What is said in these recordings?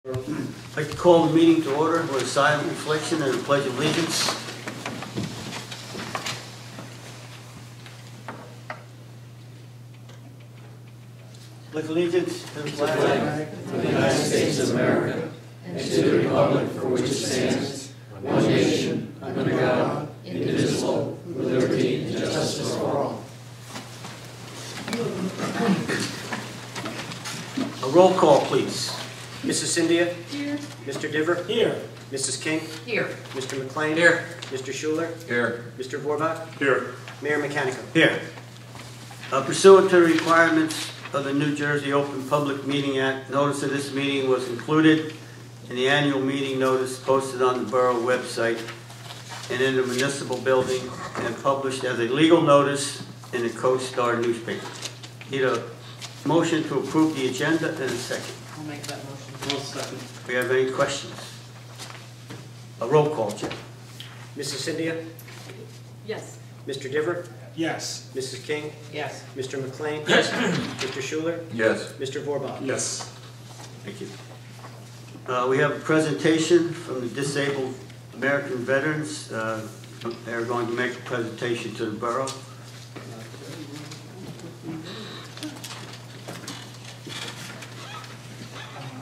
I'd like to call the meeting to order with a silent reflection and a pledge of allegiance. Pledge allegiance to the flag of the United States of America and to the republic for which it stands, one nation, under God, indivisible, with liberty and justice for all. A roll call, please. Mrs. Cynthia? Here. Mr. Diver? Here. Mrs. King? Here. Mr. McLean? Here. Mr. Schuler? Here. Mr. Vorbach? Here. Mayor Mechanical? Here. Pursuant to the requirements of the New Jersey Open Public Meeting Act, notice of this meeting was included in the annual meeting notice posted on the borough website and in the municipal building and published as a legal notice in the Co-Star newspaper. Need a motion to approve the agenda and a second. I'll make that motion. I'll second. We have any questions? A roll call, Jim. Mrs. Cynthia? Yes. Mr. Diver? Yes. Mrs. King? Yes. Mr. McLean? Yes. Mr. Schuler? Yes. Mr. Vorbach? Yes. Thank you. We have a presentation from the Disabled American Veterans. They're going to make a presentation to the borough.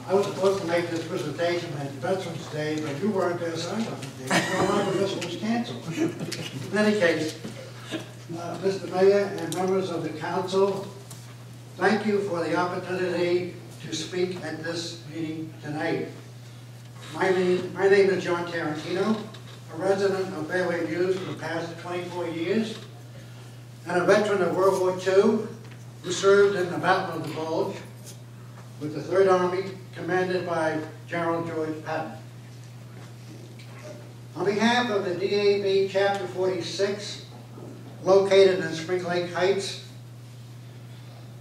I was supposed to make this presentation at Veterans Day, but you weren't there, so I wasn't there. So my this was canceled. In any case, Mr. Mayor and members of the council, thank you for the opportunity to speak at this meeting tonight. My name is John Tarantino, a resident of Fairway Views for the past 24 years, and a veteran of World War II who served in the Battle of the Bulge with the 3rd Army, commanded by General George Patton. On behalf of the DAB Chapter 46, located in Spring Lake Heights,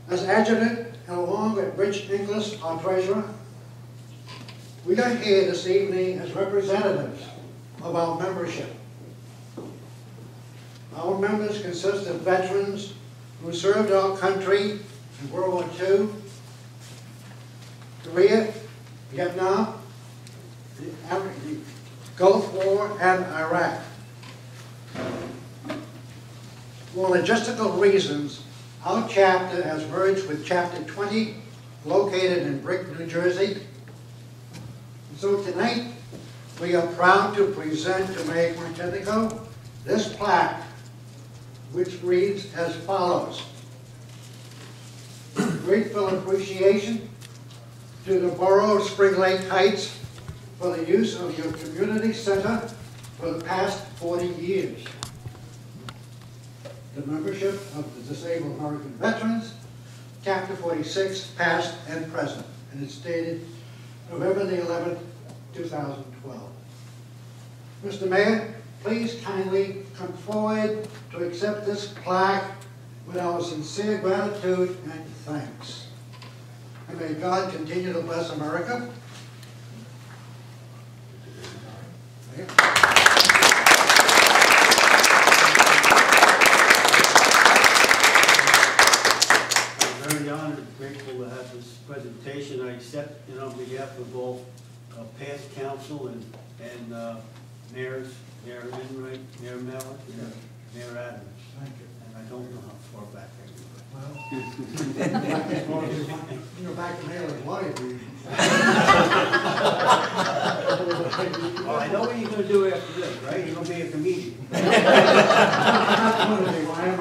as adjutant and along with Rich Inglis, our treasurer, we are here this evening as representatives of our membership. Our members consist of veterans who served our country in World War II, Korea, Vietnam, the Gulf War, and Iraq. For logistical reasons, our chapter has merged with Chapter 20, located in Brick, New Jersey. And so tonight, we are proud to present to Mayor Mechanical this plaque, which reads as follows. Grateful appreciation to the Borough of Spring Lake Heights for the use of your community center for the past 40 years. The membership of the Disabled American Veterans, Chapter 46, past and present. And it's dated November the 11th, 2012. Mr. Mayor, please kindly come forward to accept this plaque with our sincere gratitude and thanks. And may God continue to bless America. I'm very honored and grateful to have this presentation. I accept it on behalf of both past council and mayors, Mayor Enright, Mayor Mellon, and Mayor Adams. Thank you. And I don't know how far back I can go. Well, you're back to Mayor's wife. Oh, I know what you're going to do after this, right? You're going to be a comedian.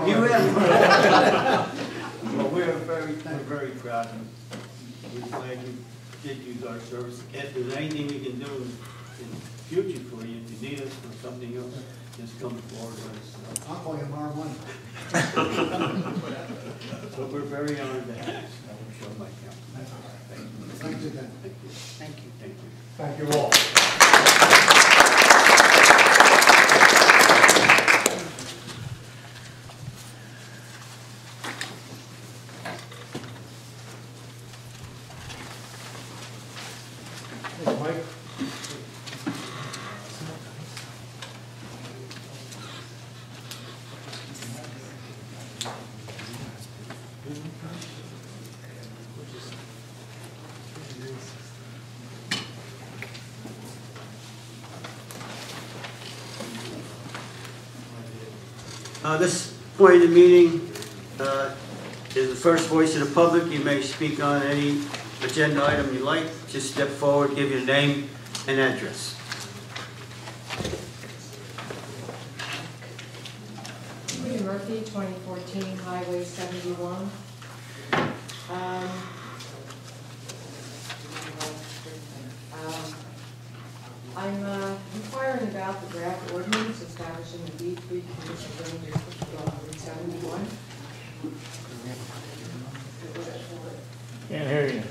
You will. Well, we're very proud and we're glad you did use our service. If there's anything we can do in the future for you, if you need us for something else, just come forward with us. I'll call you tomorrow morning. So we're very honored to have you. I will show my count. Thank you. Thanks again. Thank you. Thank you. Thank you. Thank you all. Mike. This point of the meeting is the first voice of the public. You may speak on any agenda item you like. Just step forward, give your name and address. Judy Murphy, 2014 Highway 71. I'm inquiring about the draft ordinance establishing the B3 commercial zoning district of Route 71. Can't hear you. It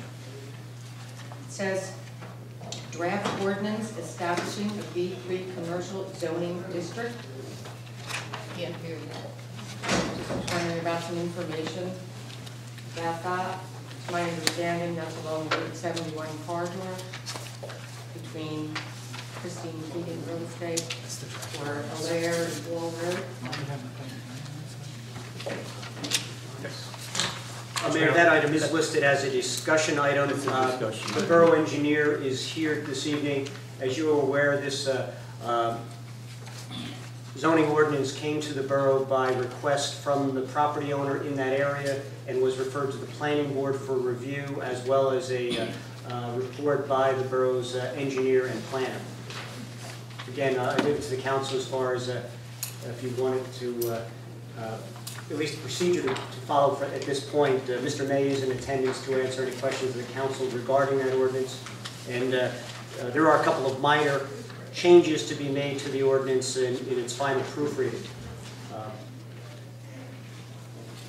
says draft ordinance establishing a B3 commercial zoning district. Can't hear you. Just wondering about some information about that. It's my understanding that's along Route 71 corridor between Christine Keegan Real Estate or Alaire and Wall Road. Mayor, that item is listed as a discussion item. It's a discussion. The borough engineer is here this evening. As you are aware, this zoning ordinance came to the borough by request from the property owner in that area and was referred to the planning board for review, as well as a report by the borough's engineer and planner. Again, I leave it to the council as far as if you wanted to, at least the procedure to follow at this point. Mr. May is in attendance to answer any questions of the council regarding that ordinance. And there are a couple of minor changes to be made to the ordinance in its final proofreading.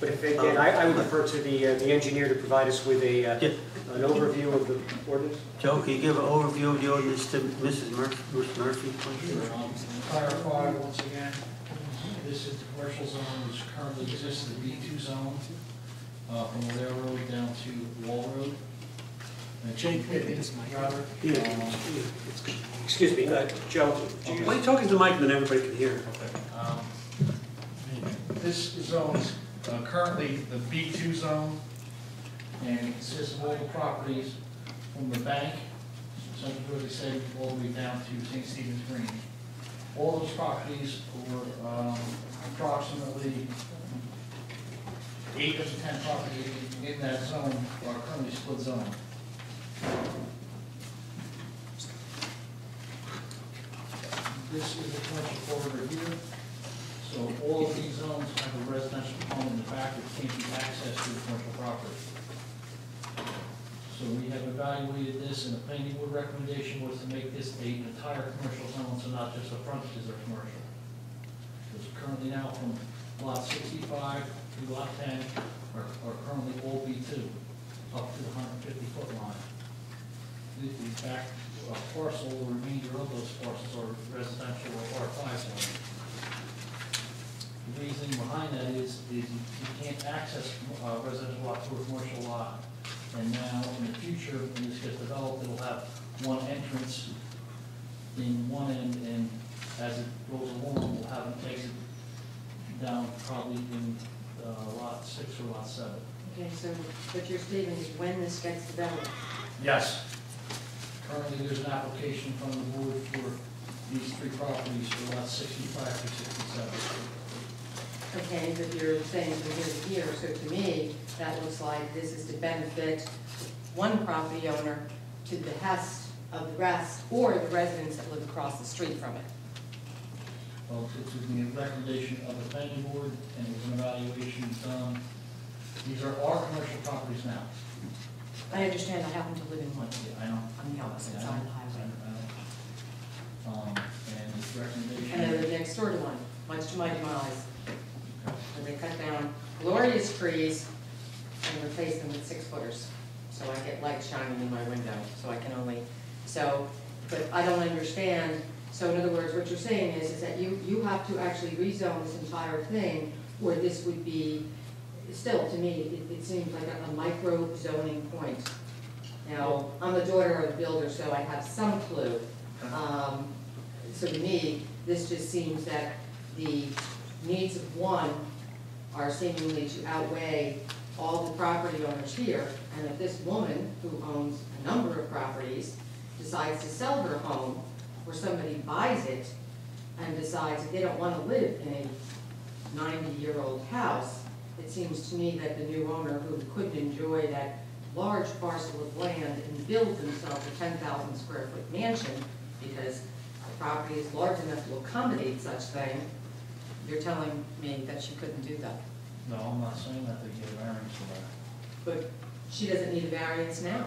But if, again, I would refer to the engineer to provide us with an overview of the ordinance. Joe, can you give an overview of the ordinance to Mrs. Murphy, please? Clarify once again, this is the commercial zone which currently exists in the B2 zone, from Alaire Road down to Wall Road. Jake, Robert. Excuse me, Joe. Why are you talking to the mic and then everybody can hear? This zone is currently the B2 zone, and it consists of all the properties from the bank, Central Jersey State, all the way down to St. Stephen's Green. All those properties were approximately 8 of the 10 properties in that zone are currently split zone. This is the commercial corridor here. So all of these zones have a residential home in the back that can't be accessed to the commercial property. So we have evaluated this, and the planning board recommendation was to make this an entire commercial zone, so not just the frontages are commercial. Because currently now from lot 65 to lot 10 are currently all B2, up to the 150-foot line. The back parcel, the remainder of those parcels are residential or R5 zone. The reasoning behind that is you can't access residential lot to a commercial lot. And now, in the future, when this gets developed, it'll have one entrance in one end, and as it goes along, we'll have it take it down probably in lot 6 or lot 7. Okay, so what your statement is when this gets developed. Yes. Currently, there's an application from the board for these 3 properties for lots 65 to 67. Okay, but you're saying from here to here, so to me, that looks like this is to benefit one property owner to the behest of the rest, or the residents that live across the street from it. Well, it's the recommendation of the planning board, and it was an evaluation done. These are our commercial properties now. I understand, I happen to live in one, I know. on the opposite side of the highway. And its recommendation. And I live next door to one, much to my demise. And they cut down glorious trees and replace them with 6-footers. So I get light shining in my window, so I can only, but I don't understand. So in other words, what you're saying is that you have to actually rezone this entire thing, or this would be, still, to me, it seems like a micro zoning point. Now, I'm the daughter of a builder, so I have some clue. So to me, this just seems that the needs of one are seemingly to outweigh all the property owners here, and if this woman, who owns a number of properties, decides to sell her home, or somebody buys it and decides that they don't want to live in a 90-year-old house, it seems to me that the new owner who couldn't enjoy that large parcel of land and build themselves a 10,000 square foot mansion because the property is large enough to accommodate such thing, you're telling me that she couldn't do that. No, I'm not saying that they get a variance for that. But she doesn't need a variance now.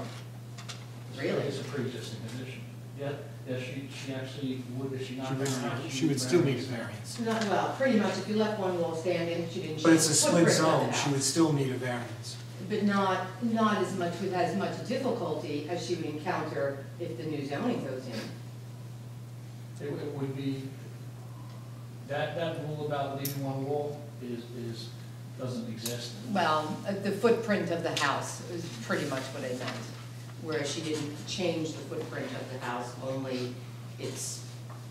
Really? It's a pre-existing condition. Yeah, she actually would, if she not in her house. She would still need a variance. Not, well, pretty much, if you left one wall standing, she didn't But change it's the a split footprint of zone, the she house. would still need a variance. But not as much, with as much difficulty as she would encounter if the new zoning goes in. It would be, that rule about leaving one wall doesn't exist. Well, the footprint of the house is pretty much what I meant, where she didn't change the footprint of the house, only it's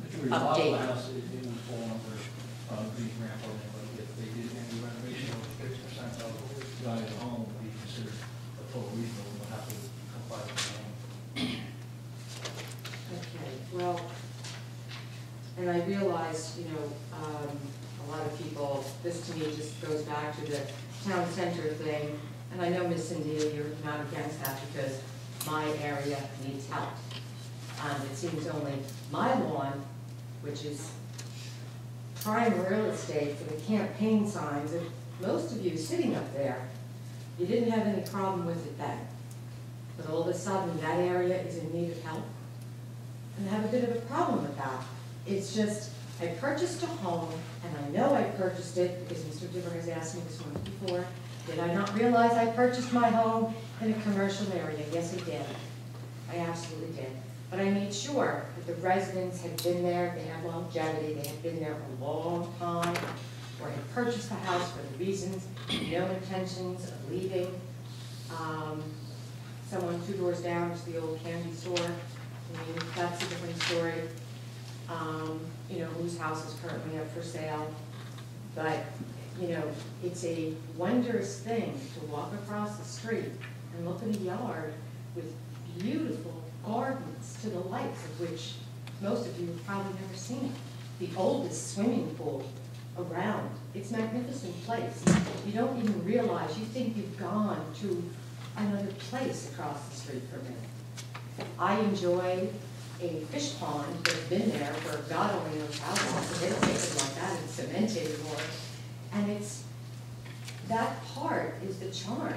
If you remodel the update. house, it would fall under the grant program, but if they did any renovation over 50% of the value of the home, would be considered a total rebuild, and would have to comply with the home. Okay, well, and I realized, you know, a lot of people, this to me just goes back to the town center thing, and I know, Ms. Cynthia, you're not against that because my area needs help. And it seems only my lawn, which is prime real estate for the campaign signs, and most of you sitting up there, you didn't have any problem with it then. But all of a sudden, that area is in need of help. And I have a bit of a problem with that. It's just, I purchased a home, and I know I purchased it because Mr. Dibber has asked me this once before. Did I not realize I purchased my home in a commercial area? Yes, I did. I absolutely did. But I made sure that the residents had been there, they had longevity, they had been there a long time, or had purchased the house for the reasons, no intentions of leaving. Someone 2 doors down is the old candy store. I mean, that's a different story. You know, whose house is currently up for sale. But, you know, it's a wondrous thing to walk across the street and look at a yard with beautiful gardens to the likes of which most of you have probably never seen. The oldest swimming pool around. It's a magnificent place. You don't even realize, you think you've gone to another place across the street from it. I enjoy a fish pond that's been there for God only knows how long, so they don't make it like that, it's cemented anymore. And it's, that part is the charm.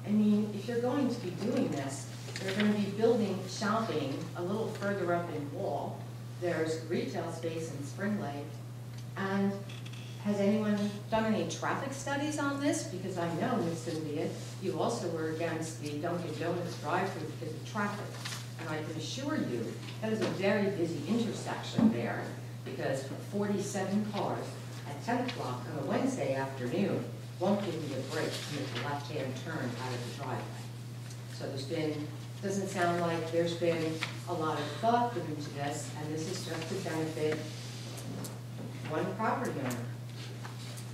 I mean, if you're going to be doing this, they're going to be building shopping a little further up in Wall. There's retail space in Spring Lake. And has anyone done any traffic studies on this? Because I know, Ms. Cynthia, you also were against the Dunkin' Donuts drive-thru because of traffic. And I can assure you, that is a very busy intersection there, because 47 cars at 10 o'clock on a Wednesday afternoon won't give you a break to make a left-hand turn out of the driveway. So there's been, doesn't sound like there's been a lot of thought put into this, and this is just to benefit one property owner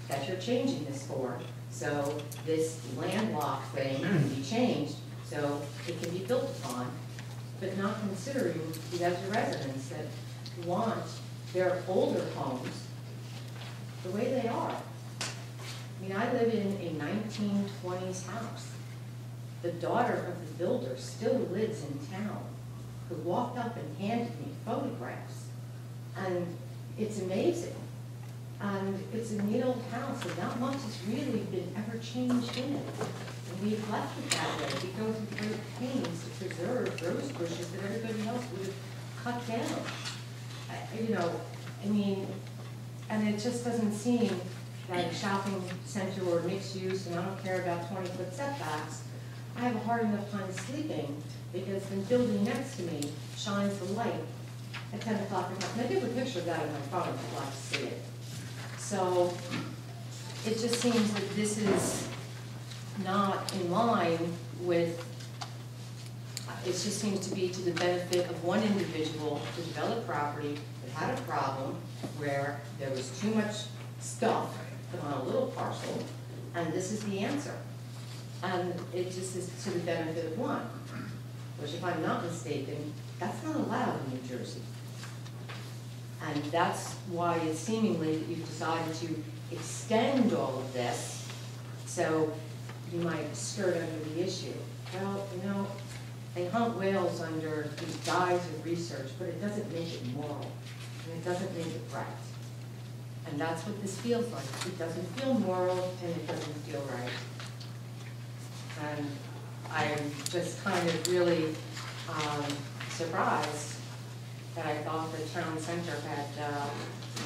that you're changing this for. So this landlocked thing can be changed so it can be built upon, but not considering the other residents that want their older homes the way they are. I mean, I live in a 1920s house. The daughter of the builder still lives in town, who walked up and handed me photographs. And it's amazing. And it's a neat old house, and not much has really been ever changed in it. And we've left it that way. We go through great pains to preserve rose bushes that everybody else would have cut down. You know, I mean, and it just doesn't seem that a shopping center or mixed use, and I don't care about 20-foot setbacks, I have a hard enough time sleeping because the building next to me shines the light at 10 o'clock at night. And I do have a picture of that on my phone if you'd like to see it. So it just seems that this is not in line with, it just seems to be to the benefit of one individual to develop property that had a problem where there was too much stuff on a little parcel, and this is the answer. And it just is to the benefit of one, which if I'm not mistaken, that's not allowed in New Jersey. And that's why it's seemingly that you've decided to extend all of this, so you might skirt under the issue. Well, you know, they hunt whales under these guise of research, but it doesn't make it moral, and it doesn't make it right. And that's what this feels like. It doesn't feel moral, and it doesn't feel right. And I'm just kind of really surprised that I thought the town center had,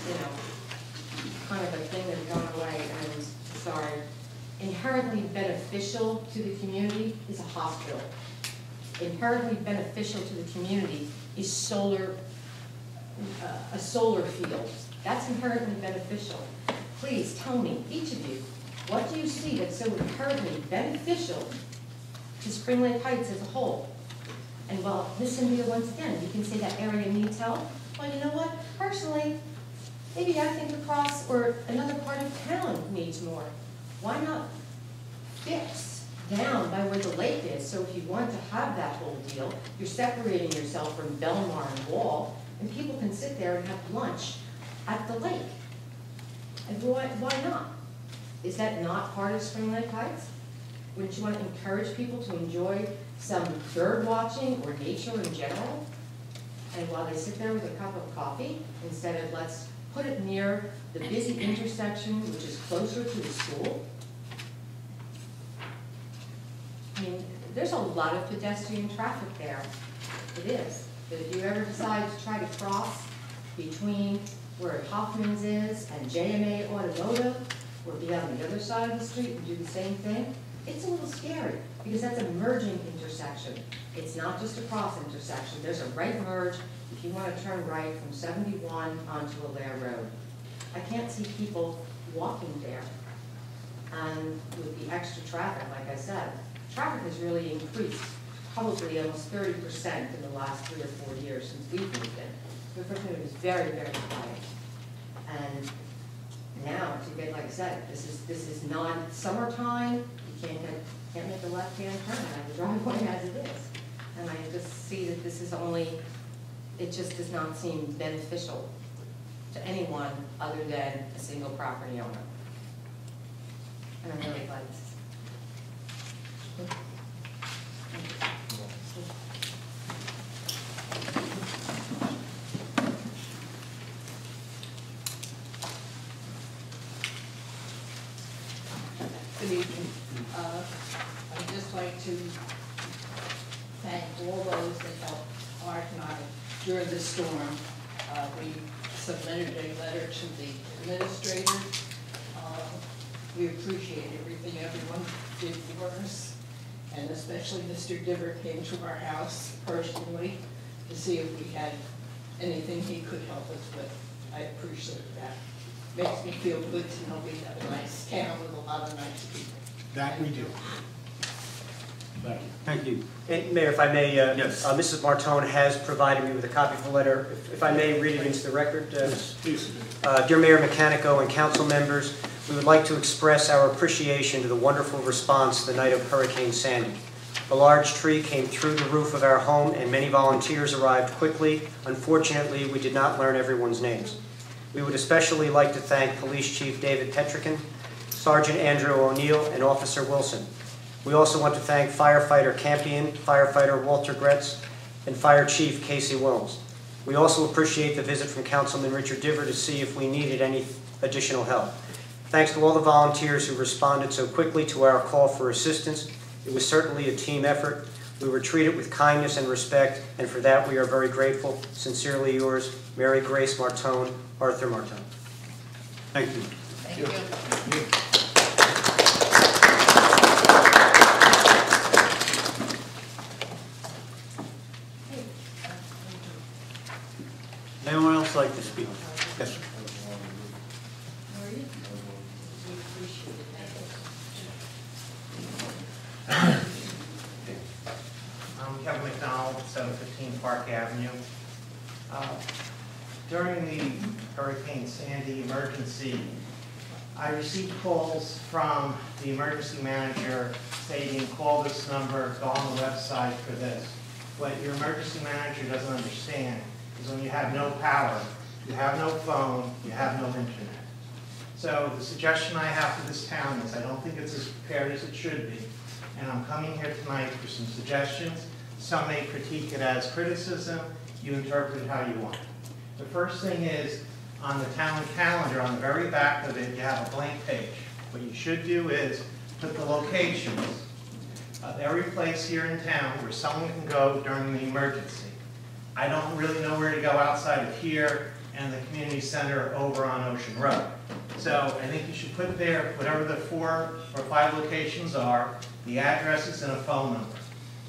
you know, kind of a thing that had gone away, and sorry. Inherently beneficial to the community is a hospital. Inherently beneficial to the community is a solar field. That's inherently beneficial. Please tell me, each of you, what do you see that's so inherently beneficial to Spring Lake Heights as a whole? And well, Miss Cynthia, once again, you can say that area needs help. Well, you know what? Personally, maybe I think across or another part of town needs more. Why not fix down by where the lake is? So if you want to have that whole deal, you're separating yourself from Belmar and Wall, and people can sit there and have lunch at the lake. And why not? Is that not part of Spring Lake Heights? Wouldn't you want to encourage people to enjoy some bird watching or nature in general? And while they sit there with a cup of coffee, instead of let's put it near the busy intersection, which is closer to the school. I mean, there's a lot of pedestrian traffic there. It is. But if you ever decide to try to cross between where Hoffman's is and JMA Automotive, or be on the other side of the street and do the same thing, it's a little scary, because that's a merging intersection. It's not just a cross intersection. There's a right merge if you want to turn right from 71 onto Allaire Road. I can't see people walking there. And with the extra traffic, like I said, traffic has really increased, probably almost 30% in the last 3 or 4 years since we've moved in. The first it was very, very quiet. And now to get, like I said, this is non-summertime. You can't make a left-hand turn on the driveway as it is. And I just see that this is only, it just does not seem beneficial to anyone other than a single property owner. And I'm really glad this is. Good evening. I'd just like to thank all those that helped Art and I during the storm. We submitted a letter to the administrator. We appreciate everything everyone did for us, and especially Mr. Diver came to our house personally to see if we had anything he could help us with. I appreciate that. Makes me feel good to know we have a nice town with a lot of nice people. That we do. Thank you. Thank you. And Mayor, if I may, Yes. Mrs. Martone has provided me with a copy of the letter. If I may read it into the record. Yes, please. Dear Mayor Mechanico and council members, we would like to express our appreciation to the wonderful response the night of Hurricane Sandy. A large tree came through the roof of our home and many volunteers arrived quickly. Unfortunately, we did not learn everyone's names. We would especially like to thank Police Chief David Petrikin, Sergeant Andrew O'Neill, and Officer Wilson. We also want to thank Firefighter Campion, Firefighter Walter Gretz, and Fire Chief Casey Wilms. We also appreciate the visit from Councilman Richard Diver to see if we needed any additional help. Thanks to all the volunteers who responded so quickly to our call for assistance. It was certainly a team effort. We were treated with kindness and respect, and for that we are very grateful. Sincerely yours, Mary Grace Martone, Arthur Martone. Thank you. Thank you. Anyone else like to speak? Yes. I'm Kevin McDonald, 715 Park Avenue. During the Hurricane Sandy emergency, I received calls from the emergency manager stating, call this number, go on the website for this. What your emergency manager doesn't understand is when you have no power, you have no phone, you have no internet. So the suggestion I have for this town is I don't think it's as prepared as it should be. And I'm coming here tonight for some suggestions. Some may critique it as criticism. You interpret it how you want. The first thing is, on the town calendar, on the very back of it, you have a blank page. What you should do is put the locations of every place here in town where someone can go during the emergency. I don't really know where to go outside of here and the community center over on Ocean Road. So I think you should put there whatever the 4 or 5 locations are, the addresses and a phone number.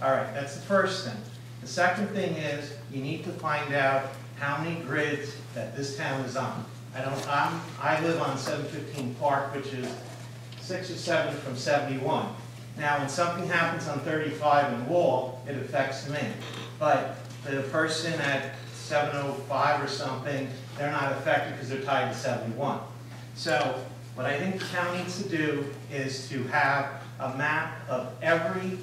All right, that's the first thing. The second thing is you need to find out how many grids that this town is on. I live on 715 Park, which is 6 or 7 from 71. Now, when something happens on 35 and Wall, it affects me. But the person at 705 or something, they're not affected because they're tied to 71. So what I think the town needs to do is to have a map of every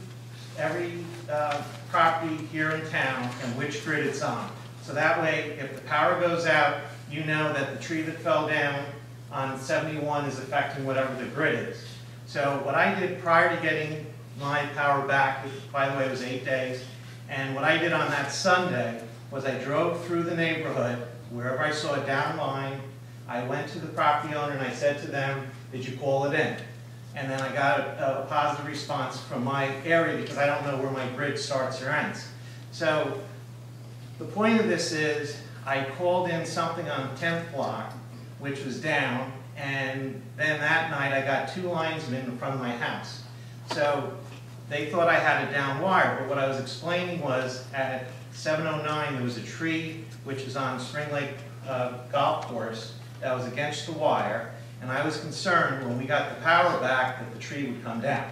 property here in town and which grid it's on. So that way, if the power goes out, you know that the tree that fell down on 71 is affecting whatever the grid is. So what I did prior to getting my power back, which by the way was 8 days, and what I did on that Sunday was I drove through the neighborhood, wherever I saw a down line, I went to the property owner and I said to them, did you call it in? And then I got a positive response from my area because I don't know where my grid starts or ends. So the point of this is I called in something on 10th block, which was down, and then that night I got 2 linesmen in front of my house. So they thought I had a down wire, but what I was explaining was at 709 there was a tree which is on Spring Lake Golf Course that was against the wire, and I was concerned when we got the power back that the tree would come down.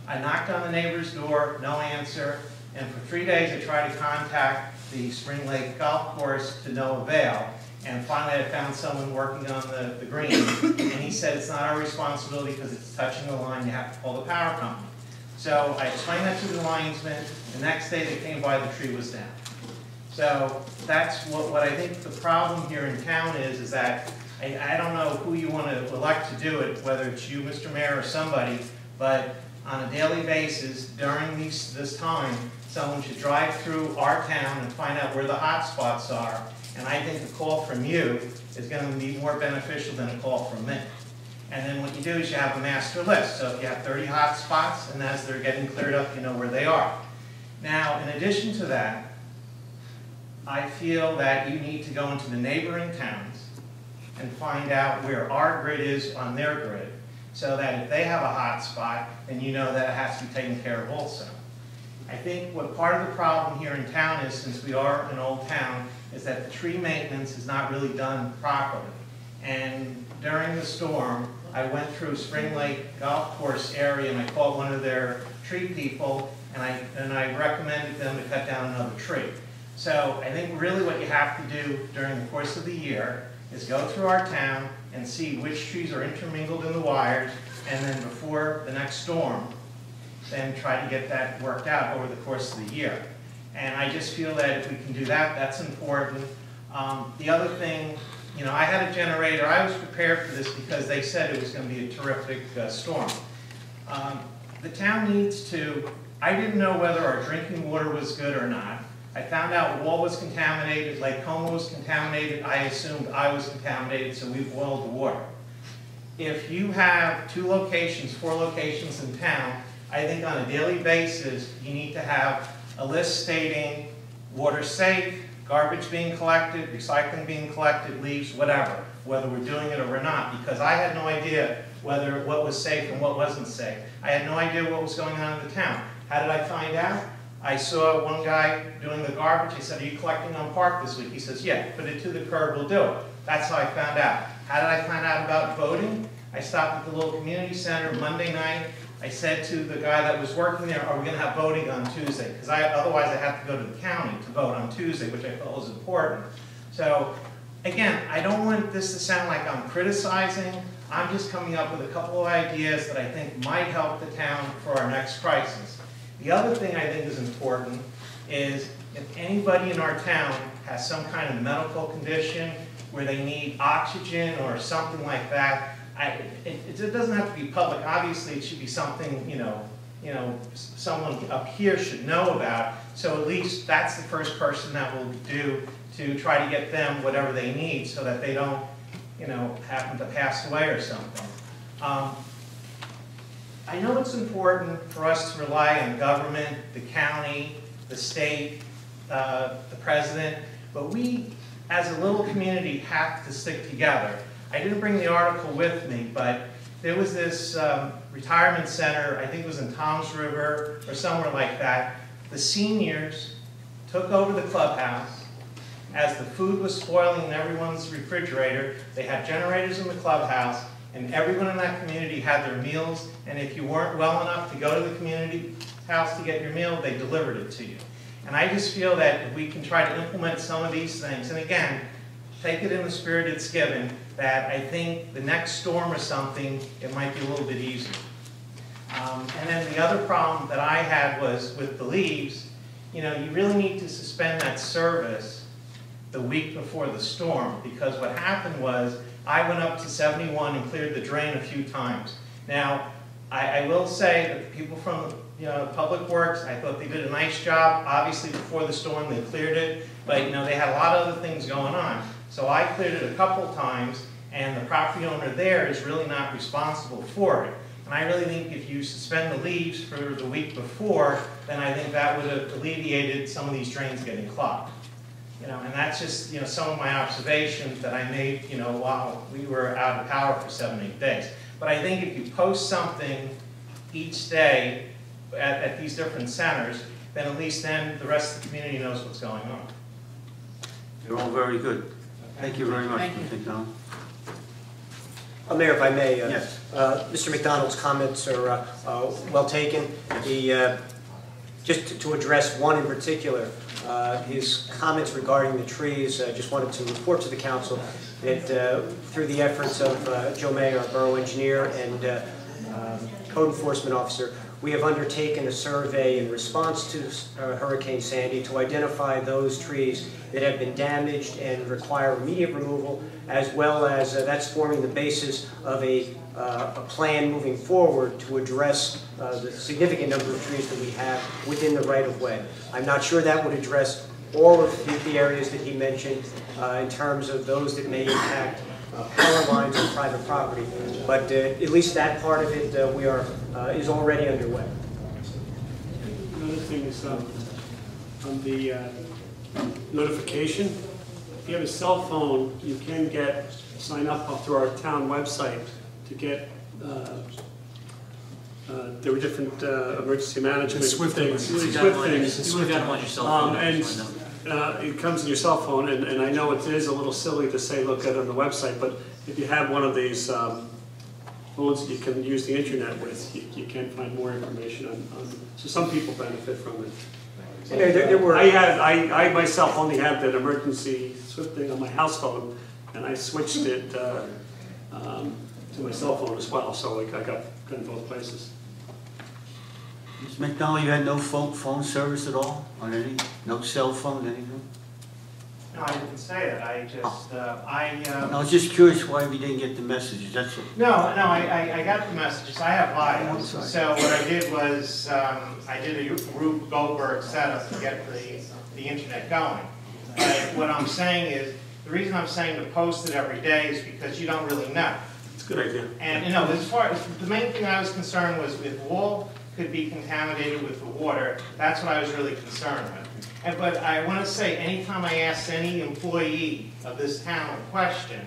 I knocked on the neighbor's door, no answer, and for 3 days I tried to contact the Spring Lake Golf Course to no avail. And finally I found someone working on the green, and he said it's not our responsibility because it's touching the line, you have to call the power company. So I explained that to the linesman. The next day they came by, the tree was down. So that's what I think the problem here in town is that I don't know who you want to elect to do it, whether it's you, Mr. Mayor, or somebody, but on a daily basis during this time, someone should drive through our town and find out where the hot spots are. And I think a call from you is going to be more beneficial than a call from me. And then what you do is you have a master list. So if you have 30 hot spots, and as they're getting cleared up, you know where they are. Now, in addition to that, I feel that you need to go into the neighboring towns and find out where our grid is on their grid, so that if they have a hot spot, then you know that it has to be taken care of also. I think what part of the problem here in town is, since we are an old town, is that the tree maintenance is not really done properly. And during the storm, I went through Spring Lake Golf Course area and I called one of their tree people and I recommended them to cut down another tree. So I think really what you have to do during the course of the year is go through our town and see which trees are intermingled in the wires, and then before the next storm, then try to get that worked out over the course of the year. And I just feel that if we can do that, that's important. The other thing, you know, I had a generator. I was prepared for this because they said it was going to be a terrific storm. The town needs to, I didn't know whether our drinking water was good or not. I found out Wall was contaminated, Lake Como was contaminated. I assumed I was contaminated, so we boiled the water. If you have 2 locations, 4 locations in town, I think on a daily basis, you need to have a list stating water safe, garbage being collected, recycling being collected, leaves, whatever, whether we're doing it or we're not, because I had no idea what was safe and what wasn't safe. I had no idea what was going on in the town. How did I find out? I saw one guy doing the garbage. I said, are you collecting on Park this week? He says, yeah, put it to the curb, we'll do it. That's how I found out. How did I find out about voting? I stopped at the little community center Monday night. I said to the guy that was working there, are we going to have voting on Tuesday? Because otherwise I have to go to the county to vote on Tuesday, which I felt was important. So again, I don't want this to sound like I'm criticizing. I'm just coming up with a couple of ideas that I think might help the town for our next crisis. The other thing I think is important is if anybody in our town has some kind of medical condition where they need oxygen or something like that, it doesn't have to be public. Obviously, it should be something, someone up here should know about. So at least that's the first person that will do to try to get them whatever they need so that they don't, happen to pass away or something. I know it's important for us to rely on government, the county, the state, the president, but we, as a little community, have to stick together. I didn't bring the article with me, but there was this retirement center, I think it was in Toms River or somewhere like that. The seniors took over the clubhouse. As the food was spoiling in everyone's refrigerator, they had generators in the clubhouse, and everyone in that community had their meals, and if you weren't well enough to go to the community house to get your meal, they delivered it to you. And I just feel that if we can try to implement some of these things, and again, take it in the spirit it's given, that I think the next storm or something, it might be a little bit easier. And then the other problem that I had was with the leaves, you really need to suspend that service the week before the storm, because what happened was I went up to 71 and cleared the drain a few times. Now, I will say that the people from Public Works, I thought they did a nice job. Obviously, before the storm, they cleared it, but they had a lot of other things going on. So I cleared it a couple times, and the property owner there is really not responsible for it. And I really think if you suspend the leaves for the week before, then I think that would have alleviated some of these drains getting clogged. And that's just, some of my observations that I made, while we were out of power for 7 or 8 days. But I think if you post something each day at these different centers, then at least then the rest of the community knows what's going on. They're all very good. Thank you very much, Mr. McDonald. Mayor, if I may, Yes. Mr. McDonald's comments are well taken. Just to address one in particular, his comments regarding the trees, I just wanted to report to the council that through the efforts of Joe May, our borough engineer, and code enforcement officer, we have undertaken a survey in response to Hurricane Sandy to identify those trees that have been damaged and require immediate removal, as well as that's forming the basis of a plan moving forward to address the significant number of trees that we have within the right-of-way. I'm not sure that would address all of the areas that he mentioned in terms of those that may impact power lines on private property, but at least that part of it is already underway. Another thing is on the notification. If you have a cell phone, you can sign up through our town website to get. There were different emergency management things. You would have got them on your cell phone. It comes in your cell phone, and I know it is a little silly to say look at it on the website, but if you have one of these phones that you can use the internet with, you can find more information on so some people benefit from it. I myself only have that emergency SWIFT thing on my house phone, and I switched it to my cell phone as well, so I got in both places. Mr. McDonald, you had no phone service at all on any, no cell phone, anything? No, I didn't say that. I just, I was just curious why we didn't get the messages, that's all. No, I got the messages. I have Oh, live. sorry. So what I did was, I did a Rube Goldberg setup to get the internet going. But what I'm saying is, the reason I'm saying to post it every day is because you don't really know. It's a good idea. And as far as, the main thing I was concerned was if wall could be contaminated with the water, that's what I was really concerned with. But I want to say, anytime I asked any employee of this town a question,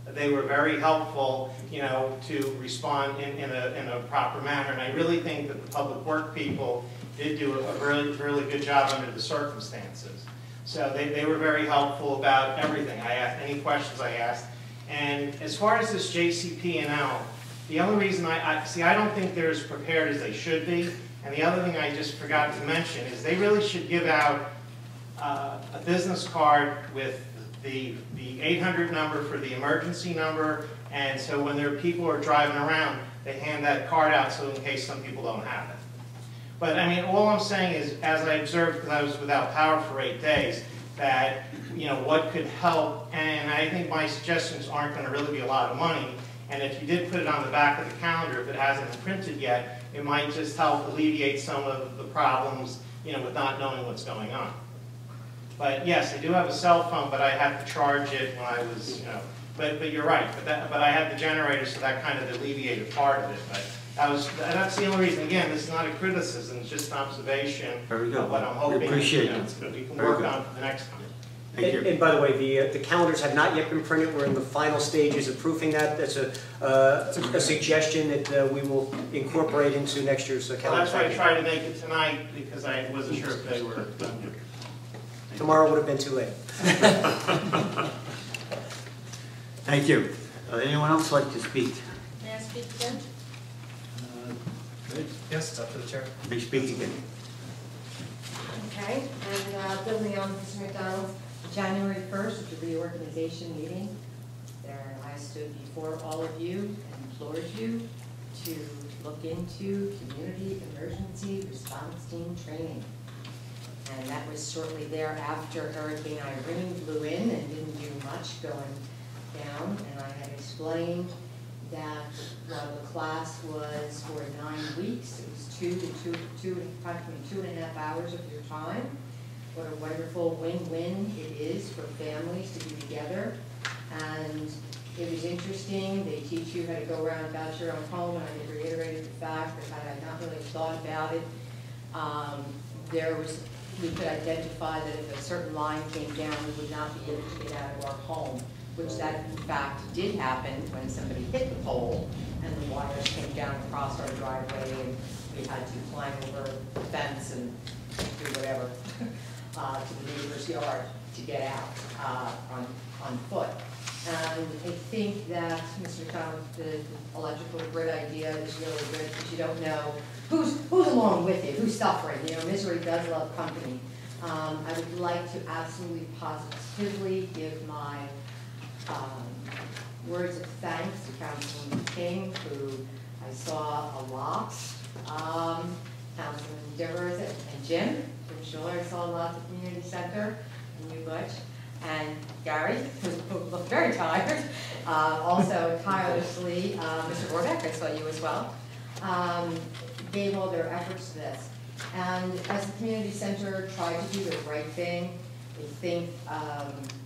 they were very helpful, to respond in a proper manner. And I really think that the public work people did do a really, really good job under the circumstances. So they were very helpful about everything. I asked any questions I asked. And as far as this JCP&L, the only reason I don't think they're as prepared as they should be. And the other thing I just forgot to mention is they really should give out a business card with the 800 number for the emergency number, and so when people are driving around, they hand that card out so in case some people don't have it. But I mean, all I'm saying is, as I observed, because I was without power for 8 days, that what could help, and I think my suggestions aren't going to really be a lot of money, And if you did put it on the back of the calendar, if it hasn't been printed yet, it might just help alleviate some of the problems, with not knowing what's going on. But yes, I do have a cell phone, but I had to charge it when I was, but you're right. But I had the generator, so that kind of alleviated part of it. But that's the only reason. Again, this is not a criticism; it's just an observation. There we go. Of what I'm We hoping appreciate it. we can Very work good. on for the next time. Thank you. And by the way, the calendars have not yet been printed. We're in the final stages of proofing that. That's a suggestion that we will incorporate into next year's Well, calendar. that's why I tried to make it tonight, because I wasn't sure if they were done. Tomorrow would have been too late. Thank you. Anyone else like to speak? May I speak again? Yes, it's up to the chair. May speak again. Okay, and building on Mr. McDonald's January 1st, the reorganization meeting, there I stood before all of you and implored you to look into community emergency response team training. And that was shortly thereafter Hurricane Irene blew in and didn't do much going down. And I had explained that while the class was for 9 weeks, it was approximately 2.5 hours of your time. What a wonderful win-win it is for families to be together. And it was interesting. They teach you how to go around about your own home, and I reiterated the fact that I had not really thought about it. We could identify that if a certain line came down, we would not be able to get out of our home, which that in fact did happen when somebody hit the pole and the wires came down across our driveway, and we had to climb over the fence and do whatever to the neighbor's yard to get out on foot. And I think that, Mr. McDonald, the electrical grid idea is really good, because you don't know who's along with you, who's suffering. Misery does love company. I would like to absolutely positively give my words of thanks to Councilman King, who I saw a lot, Councilman Divers and Jim Schuler, I saw a lot at the community center, and you, Butch, and Gary, who looked very tired, also tirelessly, Mr. Borbeck, I saw you as well, gave all their efforts to this. And as the community center tried to do the right thing, I think,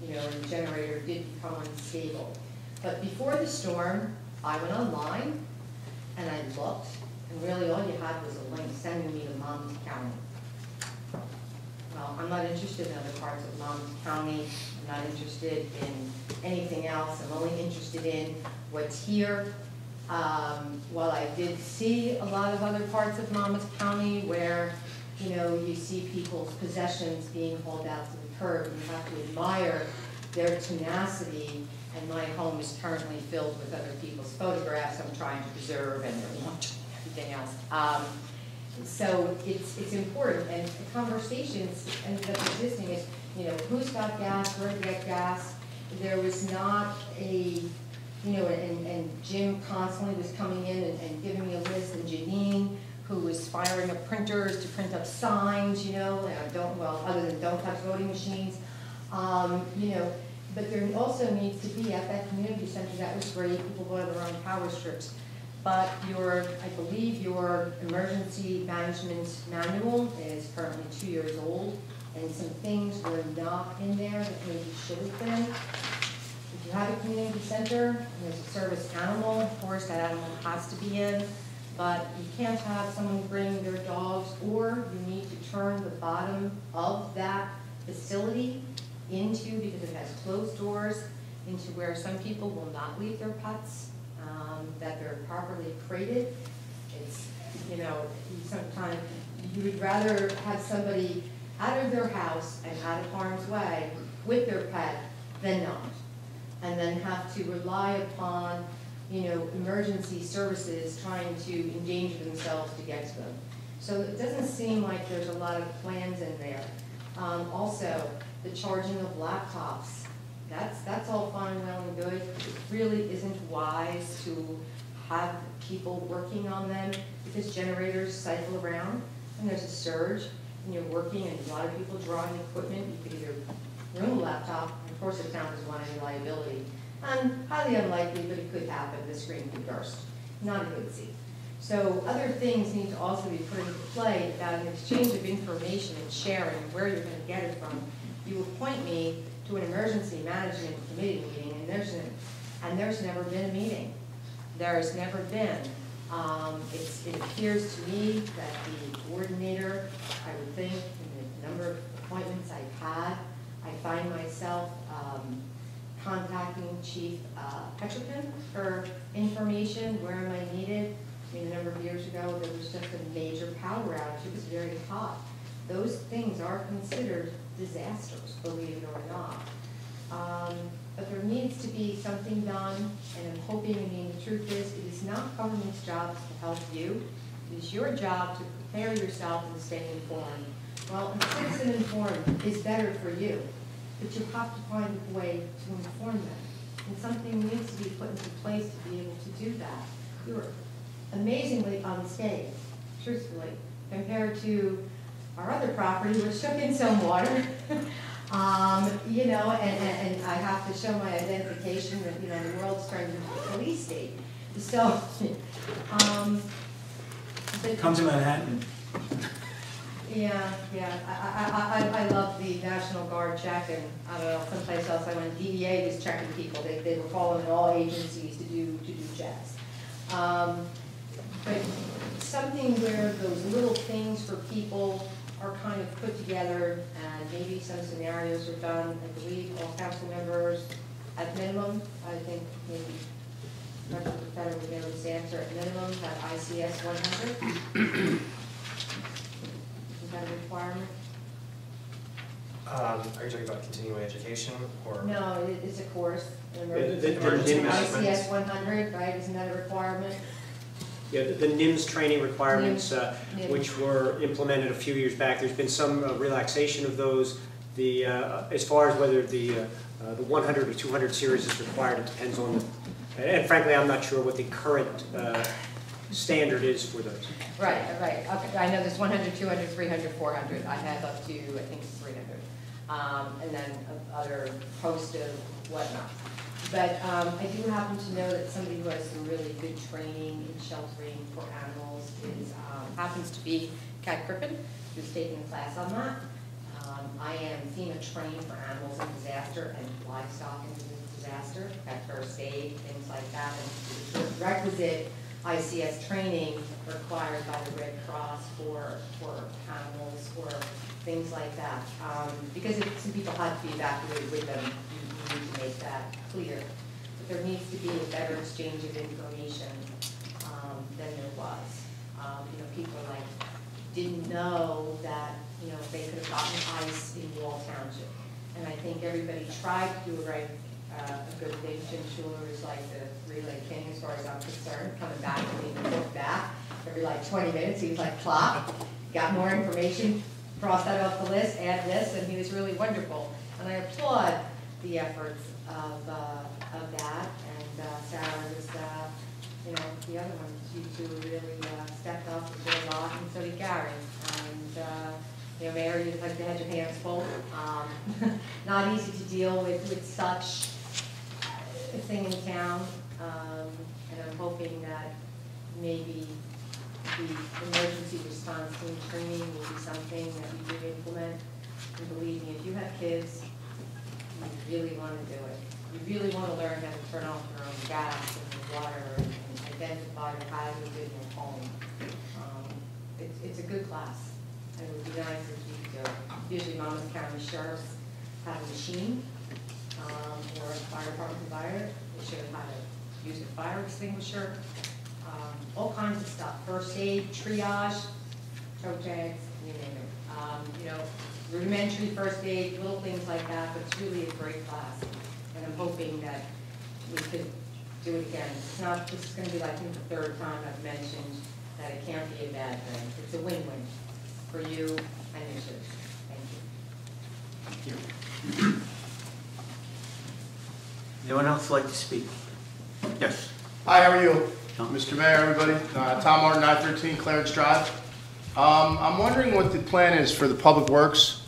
the generator did become unstable. But before the storm, I went online and I looked, and really all you had was a link sending me to Monmouth County. Well, I'm not interested in other parts of Monmouth County. I'm not interested in anything else. I'm only interested in what's here. While I did see a lot of other parts of Monmouth County where, you see people's possessions being hauled out to the curb, and you have to admire their tenacity, and my home is currently filled with other people's photographs I'm trying to preserve, and their lunch and everything else. So it's important, and the conversations ended up existing is, who's got gas, where to get gas. There was not a, and Jim constantly was coming in and giving me a list, and Janine, who was firing up printers to print up signs, other than don't touch voting machines, but there also needs to be, at that community center, that was great, people bought their own power strips. But I believe your emergency management manual is currently 2 years old, and some things were not in there that maybe should have been. If you have a community center, and there's a service animal, of course, that animal has to be in, but you can't have someone bring their dogs, or you need to turn the bottom of that facility into, because it has closed doors, into where some people will not leave their pets, that they're properly crated. It's, sometimes you would rather have somebody out of their house and out of harm's way with their pet than not, and then have to rely upon, emergency services trying to endanger themselves to get to them. So it doesn't seem like there's a lot of plans in there. Also, the charging of laptops. That's all fine and well and good. It really isn't wise to have people working on them, because generators cycle around and there's a surge and you're working, and a lot of people drawing equipment. You could either ruin a laptop, and of course it counts as one, any liability. And highly unlikely, but it could happen, the screen could burst. Not a good scene. So other things need to also be put into play about an exchange of information and sharing where you're going to get it from. You appoint me to an emergency management committee meeting, and there's never been a meeting. There's never been. It appears to me that the coordinator, I would think, in the number of appointments I've had, I find myself contacting Chief Petrickin for information, where am I needed. I mean, a number of years ago, there was just a major power outage. It was very hot. Those things are considered disasters, believe it or not. But there needs to be something done, and I'm hoping, I mean, the truth is, it is not government's job to help you. It is your job to prepare yourself and stay informed. Well, citizen informed is better for you, but you have to find a way to inform them. And something needs to be put into place to be able to do that. You're amazingly unscathed, truthfully, compared to our other property, which took in some water. You know, and I have to show my identification that, you know, the world's turned into a police state. So, Come to Manhattan. yeah, I love the National Guard check, and I don't know, someplace else I went, DEA was checking people. They were calling in all agencies to do checks. But something where those little things for people are kind of put together, and maybe some scenarios are done. I believe all council members, at minimum, I think maybe Dr. Feder would know this answer, at minimum, have ICS 100. Is that a requirement? Are you talking about continuing education, or? No, it's a course. The ICS 100, right, isn't that a requirement? Yeah, the NIMS training requirements, NIMS. which were implemented a few years back, there's been some relaxation of those. The as far as whether the 100 or 200 series is required, it depends on the, and frankly, I'm not sure what the current standard is for those. Right. Okay, I know there's 100, 200, 300, 400. I have up to, I think it's 300. And then other host of whatnot. But I do happen to know that somebody who has some really good training in sheltering for animals is happens to be Kat Crippen, who's taking a class on that. I am FEMA trained for animals in disaster and livestock in disaster, at first aid, things like that. And the requisite ICS training required by the Red Cross for animals or things like that. Because if some people had to be evacuated with them, you need to make that clear. But there needs to be a better exchange of information than there was. You know, people like didn't know that, you know, they could have gotten ice in Wall Township. And I think everybody tried to do a good thing. Jim Schuler is like the relay king as far as I'm concerned, coming back and being looked back every like 20 minutes. He was like, plop, got more information, cross that off the list, add this, and he was really wonderful. And I applaud the efforts of that. And Sarah was, you know, the other one, you two really stepped up and did a lot, and so did Gary. And you know, Mayor, you'd like to have your hands full. Not easy to deal with such a thing in town, and I'm hoping that maybe the emergency response team training will be something that we do implement. And believe me, if you have kids, you really want to do it. You really want to learn how to turn off your own gas and your water and identify your hazards in your home. It's a good class. And it would be nice if we could do it. Usually Monmouth County sheriffs have a machine, or a fire department provider. They show them how to use a fire extinguisher, all kinds of stuff. First aid, triage, choke tags, you name it. You know, rudimentary first aid, little things like that, but it's really a great class. And I'm hoping that we could do it again. This is going to be like the third time I've mentioned that it can't be a bad thing. It's a win-win for you and your kids. Thank you. Thank you. Anyone else like to speak? Yes. Hi, how are you? Tom. Mr. Mayor, everybody. Tom Martin, 913 Clarence Drive. I'm wondering what the plan is for the Public Works.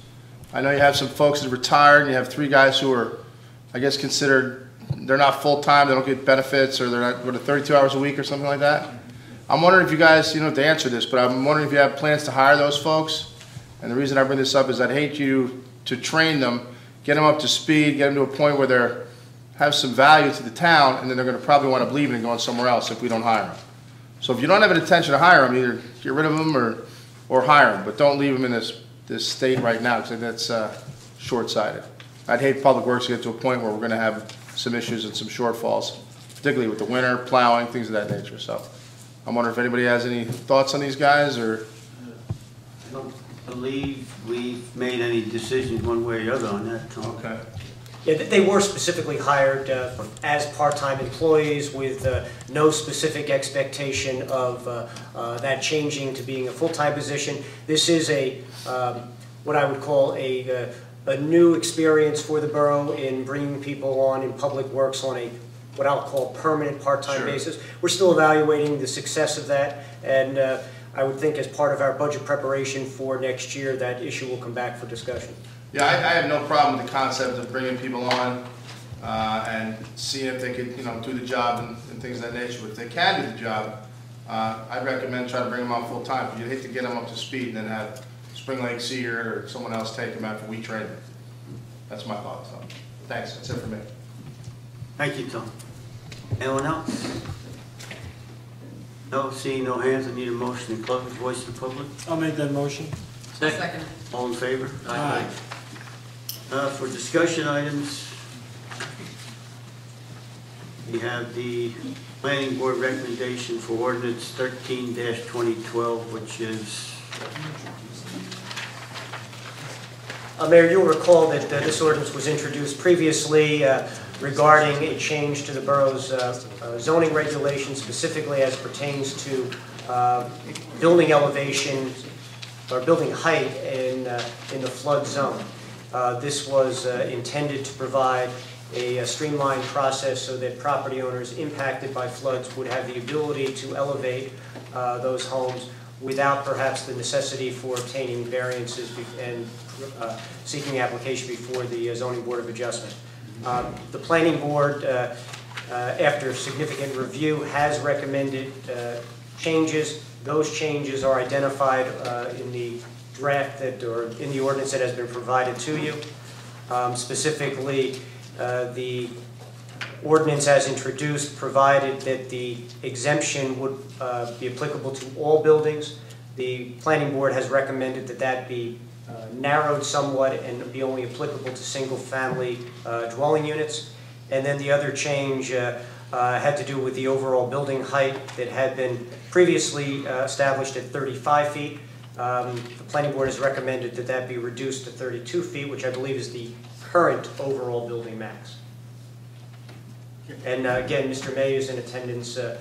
I know you have some folks that are retired, and you have 3 guys who are, I guess, considered they're not full-time, they don't get benefits, or they're not, what, 32 hours a week or something like that? I'm wondering if you guys, you don't have to answer this, but I'm wondering if you have plans to hire those folks? And the reason I bring this up is I'd hate you to train them, get them up to speed, get them to a point where they're have some value to the town, and then they're going to probably want to leave and go somewhere else if we don't hire them. So if you don't have an intention to hire them, either get rid of them or hire them, but don't leave them in this state right now, because that's short-sighted. I'd hate Public Works to get to a point where we're going to have some issues and some shortfalls, particularly with the winter, plowing, things of that nature. So I'm wondering if anybody has any thoughts on these guys, or? I don't believe we've made any decisions one way or the other on that, Tom. Okay. Yeah, they were specifically hired as part-time employees with no specific expectation of that changing to being a full-time position. This is what I would call a new experience for the borough in bringing people on in public works on what I'll call permanent part-time basis. We're still evaluating the success of that, and I would think as part of our budget preparation for next year, that issue will come back for discussion. Yeah, I have no problem with the concept of bringing people on and seeing if they could, do the job and things of that nature. But if they can do the job, I'd recommend trying to bring them on full time. But you'd hate to get them up to speed and then have Spring Lake Seer or someone else take them after we train them. That's my thoughts. So, thanks. That's it for me. Thank you, Tom. Anyone else? No, seeing no hands, I need a motion to close the voice of the public. I'll make that motion. Second. All in favor? Aye. For discussion items, we have the planning board recommendation for ordinance 13-2012, which is... Mayor, you'll recall that this ordinance was introduced previously regarding a change to the borough's zoning regulations, specifically as pertains to building elevation or building height in the flood zone. This was intended to provide a streamlined process so that property owners impacted by floods would have the ability to elevate those homes without perhaps the necessity for obtaining variances and seeking application before the Zoning Board of Adjustment. The Planning Board, after significant review, has recommended changes. Those changes are identified in the draft or in the ordinance that has been provided to you. Specifically, the ordinance as introduced provided that the exemption would be applicable to all buildings. The Planning Board has recommended that that be narrowed somewhat and be only applicable to single-family dwelling units. And then the other change had to do with the overall building height that had been previously established at 35 feet. The Planning Board has recommended that that be reduced to 32 feet, which I believe is the current overall building max. And again, Mr. May is in attendance to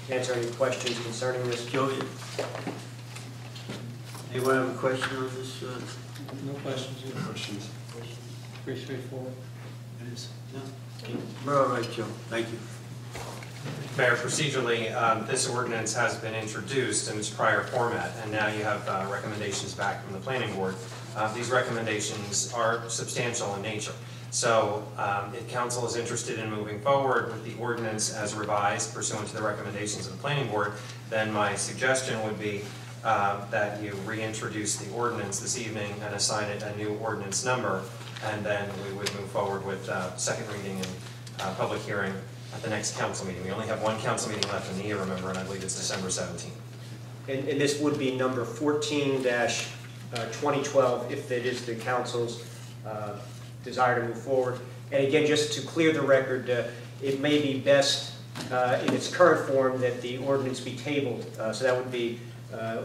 answer any questions concerning this. Joe, anyone have a question on this? No questions. No questions. Pretty straightforward. It is. No? Okay. We're all right, Joe. Thank you. Mayor, procedurally, this ordinance has been introduced in its prior format, and now you have recommendations back from the planning board. These recommendations are substantial in nature. So if council is interested in moving forward with the ordinance as revised pursuant to the recommendations of the planning board, then my suggestion would be that you reintroduce the ordinance this evening and assign it a new ordinance number, and then we would move forward with second reading and public hearing at the next council meeting. We only have one council meeting left in the year, remember, and I believe it's December 17th. And this would be number 14-2012 if it is the council's desire to move forward. And again, just to clear the record, it may be best in its current form that the ordinance be tabled. So that would be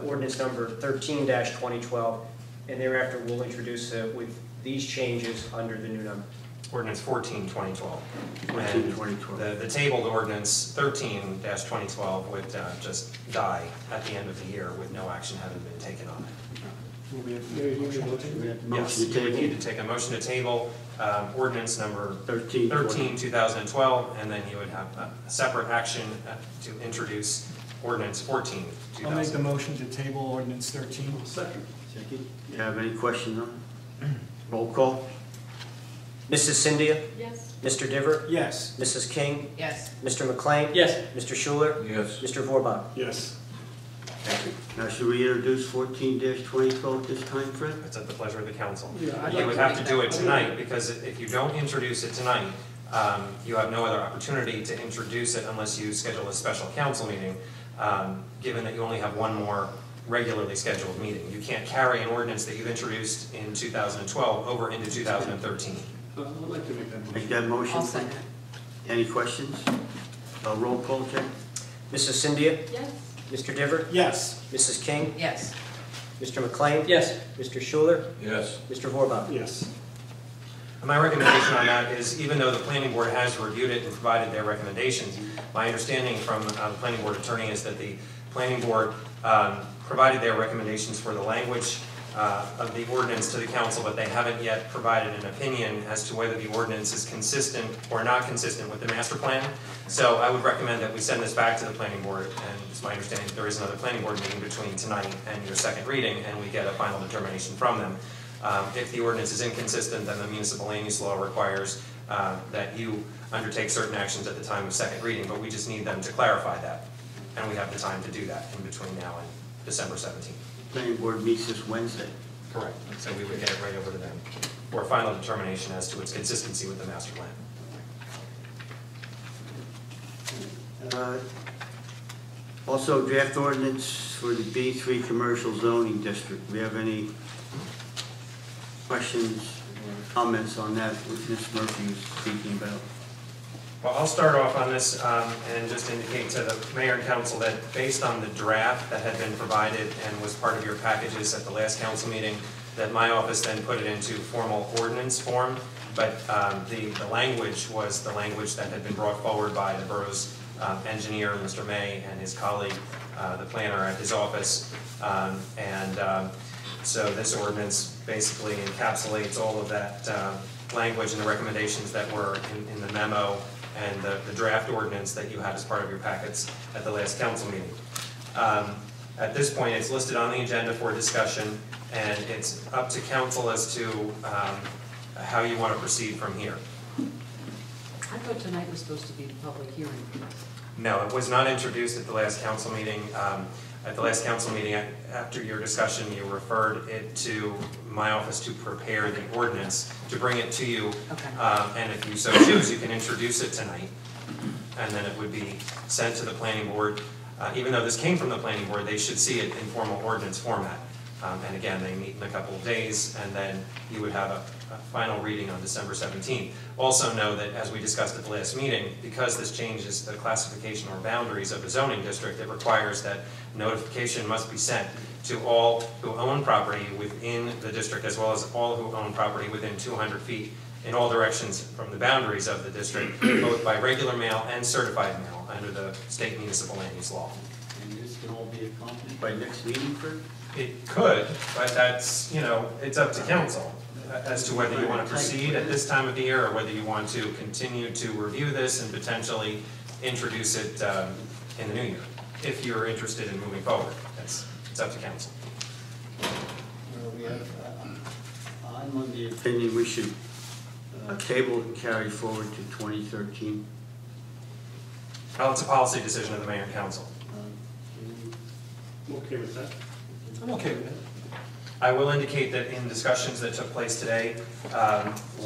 ordinance number 13-2012, and thereafter we'll introduce with these changes under the new number. Ordinance 14-2012. 14-2012. The tabled ordinance 13-2012 would just die at the end of the year with no action having been taken on it. Yes, you would need to take a motion to table ordinance number 13-2012, and then you would have a separate action to introduce ordinance 14-2012. I'll make the motion to table ordinance 13. Second. You have any questions on it? Roll call. Mrs. Cynthia? Yes. Mr. Diver? Yes. Mrs. King? Yes. Mr. McLean? Yes. Mr. Schuler? Yes. Mr. Vorbach? Yes. Now, should we introduce 14-2012 this time, Fred? It's at the pleasure of the council. Yeah, I'd You like would to have make to that do it motion. tonight, because if you don't introduce it tonight, you have no other opportunity to introduce it unless you schedule a special council meeting, given that you only have one more regularly scheduled meeting. You can't carry an ordinance that you've introduced in 2012 over into 2013. I'd like to make that motion. Make that motion. I'll second. Any questions? Roll call check? Mrs. Cynthia? Yes. Mr. Diver? Yes. Mrs. King? Yes. Mr. McLean? Yes. Mr. Schuler? Yes. Mr. Vorbach? Yes. My recommendation on that is, even though the planning board has reviewed it and provided their recommendations, my understanding from the planning board attorney is that the planning board provided their recommendations for the language of the ordinance to the council, but they haven't yet provided an opinion as to whether the ordinance is consistent or not consistent with the master plan. So I would recommend that we send this back to the planning board, and it's my understanding that there is another planning board meeting between tonight and your second reading, and we get a final determination from them. If the ordinance is inconsistent, then the municipal land use law requires that you undertake certain actions at the time of second reading, but we just need them to clarify that. And we have the time to do that in between now and December 17th. Planning board meets this Wednesday. Correct. So we would get it right over to them for a final determination as to its consistency with the master plan. Also, draft ordinance for the B3 commercial zoning district. We have any questions or comments on that, which Ms. Murphy was speaking about? Well, I'll start off on this and just indicate to the mayor and council that based on the draft that had been provided and was part of your packages at the last council meeting, that my office then put it into formal ordinance form, but the language was the language that had been brought forward by the borough's engineer, Mr. May, and his colleague, the planner at his office. So this ordinance basically encapsulates all of that language and the recommendations that were in the memo and the draft ordinance that you had as part of your packets at the last council meeting. At this point, it's listed on the agenda for discussion, and it's up to council as to how you want to proceed from here. I thought tonight was supposed to be the public hearing. No, it was not introduced at the last council meeting. At the last council meeting, after your discussion, you referred it to my office to prepare the ordinance, to bring it to you. Okay. And if you so choose, you can introduce it tonight, and then it would be sent to the planning board. Even though this came from the planning board, they should see it in formal ordinance format. And again, they meet in a couple of days, and then you would have a final reading on December 17th. Also know that, as we discussed at the last meeting, because this changes the classification or boundaries of the zoning district, it requires that notification must be sent to all who own property within the district, as well as all who own property within 200 feet in all directions from the boundaries of the district, both by regular mail and certified mail under the state municipal land use law. And this can all be accomplished by next meeting, Fred? It could, but that's, it's up to council as to whether you want to proceed at this time of the year or whether you want to continue to review this and potentially introduce it in the new year, if you're interested in moving forward. It's up to council. I'm of the opinion we should table and carry forward to 2013. Well, it's a policy decision of the mayor and council. I'm okay with that. I'm okay with it. I will indicate that in discussions that took place today,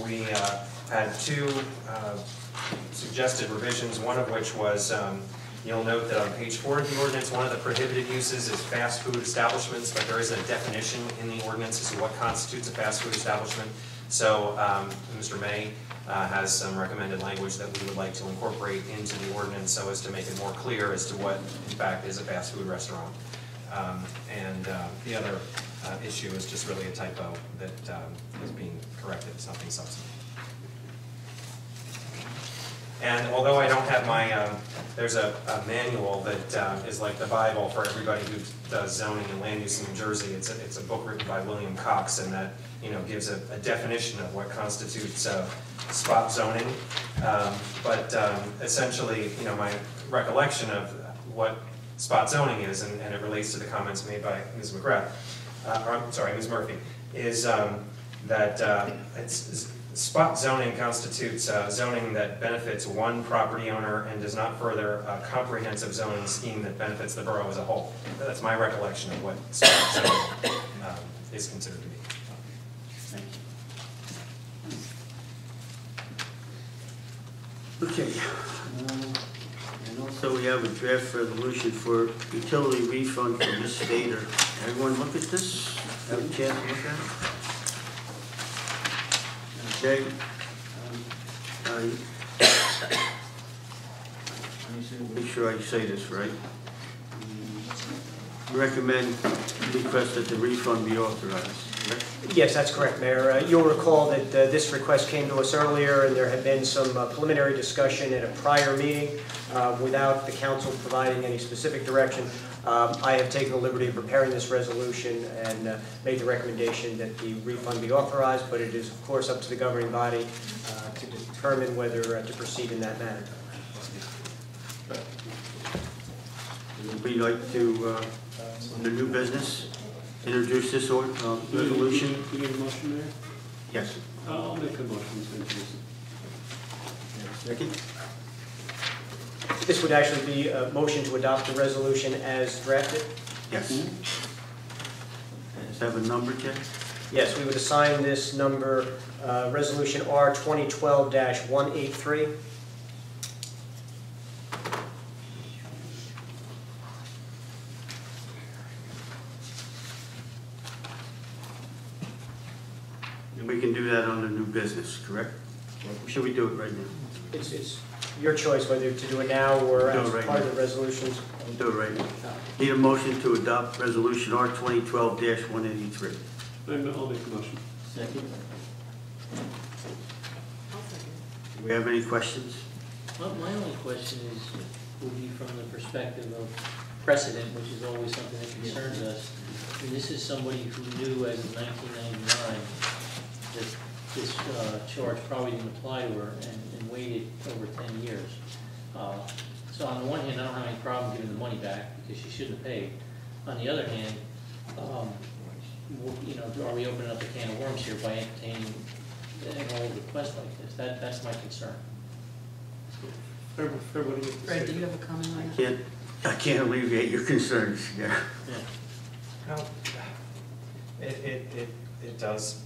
we had two suggested revisions, one of which was, you'll note that on page 4 of the ordinance, one of the prohibited uses is fast food establishments, but there is a definition in the ordinance as to what constitutes a fast food establishment. So Mr. May has some recommended language that we would like to incorporate into the ordinance so as to make it more clear as to what, in fact, is a fast food restaurant. The other issue is just really a typo that is being corrected. It's nothing substantive. And although I don't have my, there's a manual that is like the Bible for everybody who does zoning and land use in New Jersey. It's a book written by William Cox, and that gives a definition of what constitutes spot zoning. Essentially, my recollection of what spot zoning is, and it relates to the comments made by Ms. Ms. Murphy, is that it's Spot zoning constitutes zoning that benefits one property owner and does not further a comprehensive zoning scheme that benefits the borough as a whole. That's my recollection of what spot zoning is considered to be. Okay. And also we have a draft resolution for utility refund from this state. Or everyone look at this? Have a chance to look at it? Okay. Make sure I say this right. Recommend, request that the refund be authorized. Correct? Yes, that's correct, Mayor. You'll recall that this request came to us earlier, and there had been some preliminary discussion at a prior meeting without the council providing any specific direction. I have taken the liberty of preparing this resolution and made the recommendation that the refund be authorized, but it is, of course, up to the governing body to determine whether to proceed in that manner. Would we like to, under new business, introduce this resolution? You need a motion there? Yes. I'll make a motion to introduce it. Second? This would actually be a motion to adopt the resolution as drafted? Yes. Does it have a number, Ken? Yes, we would assign this number, Resolution R 2012-183. And we can do that under new business, correct? Or should we do it right now? It's your choice whether to do it now or Do it as right part now. of the resolutions. We'll do it right now. Need a motion to adopt resolution R 2012-183. I'll make a motion. Second. I'll second. Do we have any questions? Well, my only question is, would be from the perspective of precedent, which is always something that concerns us. And this is somebody who knew as of 1999 that this charge probably didn't apply to her and waited over 10 years. So on the one hand, I don't have any problem giving the money back because she shouldn't have paid. On the other hand, you know, are we opening up a can of worms here by entertaining an old request like this? That's my concern. Everybody gets to Fred, do say you it. have a comment on that? I can't alleviate your concerns, yeah. Yeah. No, it does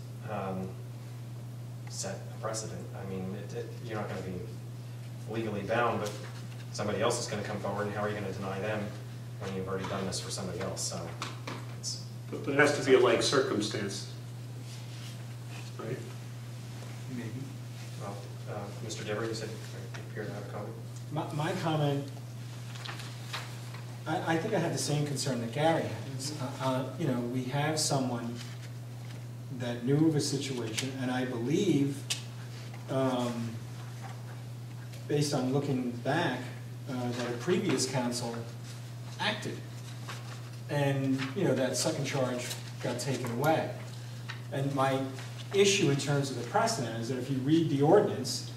set a precedent. I mean, you're not going to be legally bound, but somebody else is going to come forward, and how are you going to deny them when you've already done this for somebody else? So, it's, But it has to be a like circumstance, right? well, Mr. Dever, you said you appeared to have a comment. My comment, I think I have the same concern that Gary has. You know, we have someone that knew of a situation, and I believe, based on looking back, that a previous council acted. And, you know, that second charge got taken away. And my issue in terms of the precedent is that if you read the ordinance,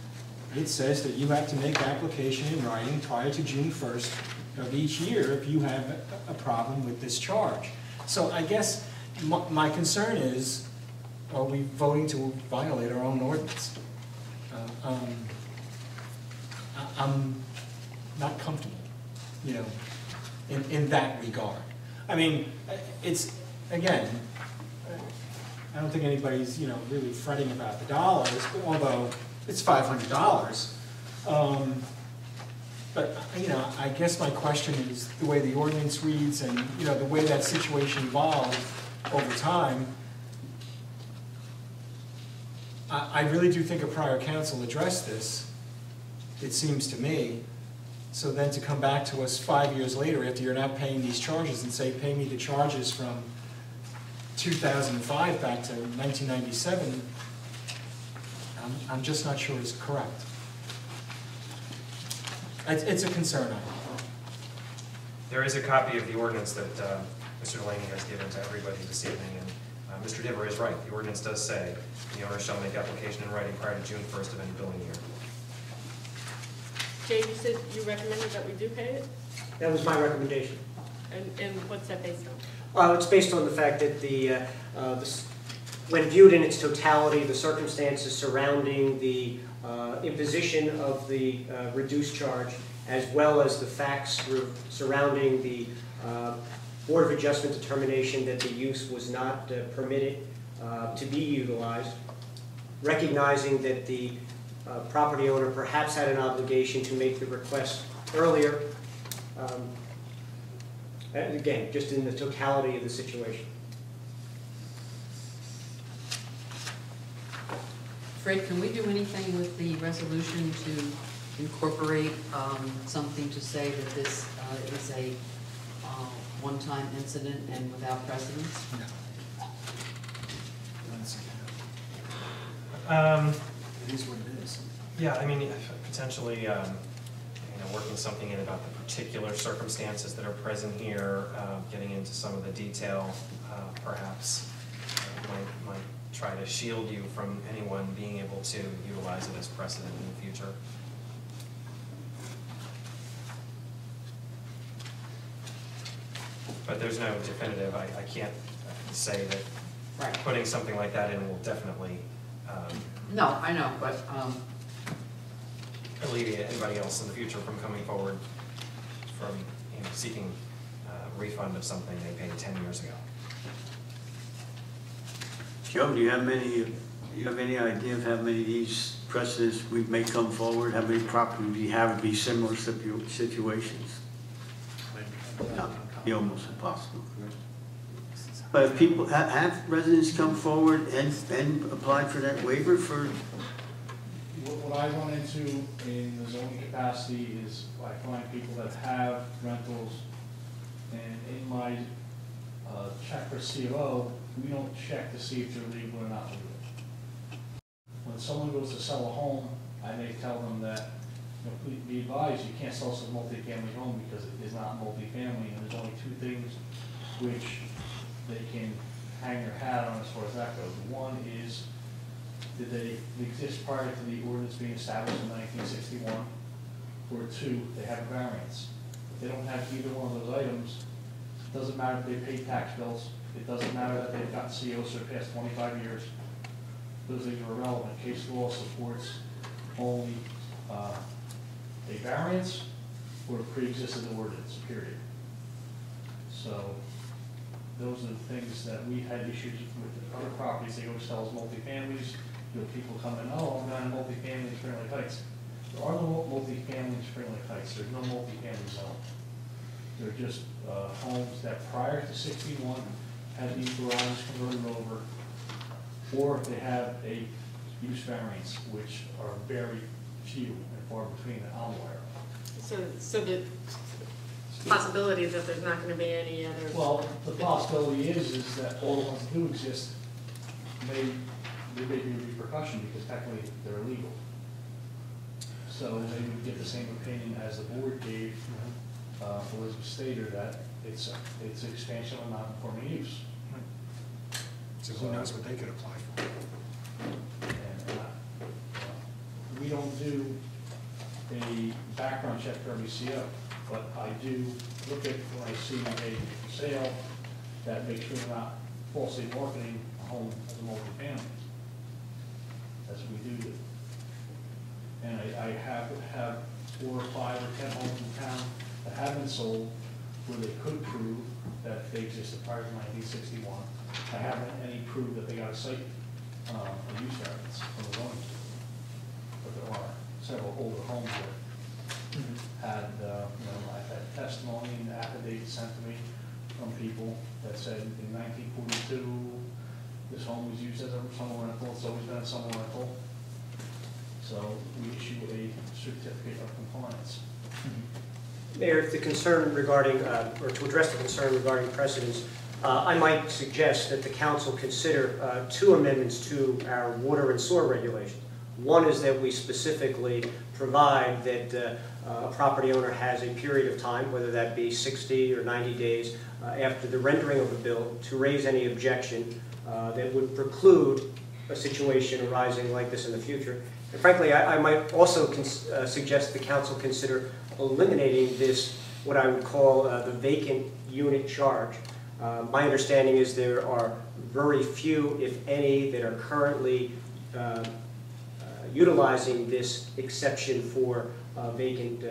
it says that you have to make application in writing prior to June 1st of each year if you have a problem with this charge. So I guess my concern is, are we voting to violate our own ordinance? I'm not comfortable, you know, in that regard. I mean, it's, again, I don't think anybody's, you know, really fretting about the dollars, although it's $500. But, you know, I guess my question is the way the ordinance reads and, you know, the way that situation evolved over time. I really do think a prior council addressed this, it seems to me. So then to come back to us 5 years later after you're now paying these charges and say, pay me the charges from 2005 back to 1997, I'm just not sure it's correct. It's a concern, I think. There is a copy of the ordinance that Mr. Delaney has given to everybody this evening, and Mr. Diver is right. The ordinance does say the owner shall make application in writing prior to June 1st of any billing year. Jay, you said you recommended that we do pay it? That was my recommendation. And what's that based on? It's based on the fact that when viewed in its totality, the circumstances surrounding the imposition of the reduced charge, as well as the facts surrounding the Board of Adjustment determination that the use was not permitted to be utilized, recognizing that the property owner perhaps had an obligation to make the request earlier. And again, just in the totality of the situation. Fred, can we do anything with the resolution to incorporate something to say that this is a one-time incident and without precedence? It is what it is. Yeah, I mean, potentially, you know, working something in about the particular circumstances that are present here, getting into some of the detail, perhaps, might try to shield you from anyone being able to utilize it as precedent in the future. But there's no definitive, I can't say that putting something like that in will definitely No, I know, but alleviate anybody else in the future from coming forward from, you know, seeking refund of something they paid 10 years ago. Joe, do you have any idea of how many of these precedents we may come forward? How many properties we have would be similar situations? No, be almost impossible. But if people, have residents come forward and applied for that waiver for? What I run into in the zoning capacity is I find people that have rentals, and in my check for COO, we don't check to see if they're legal or not legal. When someone goes to sell a home, I may tell them that, you know, please be advised, you can't sell a multifamily home because it is not multifamily, and there's only two things which they can hang their hat on as far as that goes. One is, did they exist prior to the ordinance being established in 1961? Or two, they have a variance. If they don't have either one of those items, it doesn't matter if they pay tax bills, it doesn't matter that they've gotten COs for the past 25 years. Those things are irrelevant. Case law supports only a variance or pre-existing ordinance, period. So those are the things that we've had issues with other properties. They go sell as multifamilies. You know, people come in, oh, I'm going to multifamily in Spring Lake Heights. There are no multifamily in Spring Lake Heights. There's no multifamily zone. They're just homes that prior to 61 had these garages converted over, or they have a use variance, which are very few and far between that I'm aware of. So the possibility that there's not going to be any other. Well, the possibility is that all the ones that do exist there may be a repercussion because technically they're illegal. So they would get the same opinion as the board gave for Elizabeth Stater that it's expansion of non-conforming use. So who knows what they could apply for? And we don't do a background check for every CO, but I do look at when I see a sale that makes sure we're not falsely marketing a home as a multifamily. That's what we do. And I have 4 or 5 or 10 homes in town that have been sold where they could prove that they existed prior to 1961. I haven't any proof that they got a site, a use variance from the zoning board. But there are several older homes that had, you know, I've had testimony and affidavits sent to me from people that said in 1942, this home was used as a summer rental, it's always been a summer rental. So we issue a certificate of compliance. Mayor, if the concern regarding, or to address the concern regarding precedents, I might suggest that the council consider 2 amendments to our water and sewer regulations. One is that we specifically provide that a property owner has a period of time, whether that be 60 or 90 days after the rendering of a bill, to raise any objection that would preclude a situation arising like this in the future. And frankly, I might also suggest the council consider eliminating this, what I would call the vacant unit charge, My understanding is there are very few, if any, that are currently utilizing this exception for vacant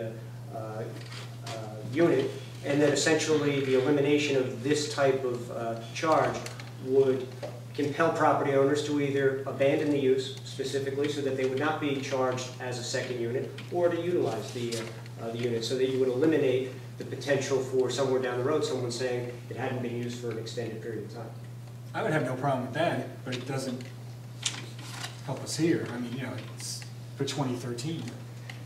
unit, and that essentially the elimination of this type of charge would compel property owners to either abandon the use specifically so that they would not be charged as a second unit, or to utilize the unit, so that you would eliminate the potential for somewhere down the road someone saying it hadn't been used for an extended period of time. I would have no problem with that, but it doesn't help us here. I mean, you know, it's for 2013.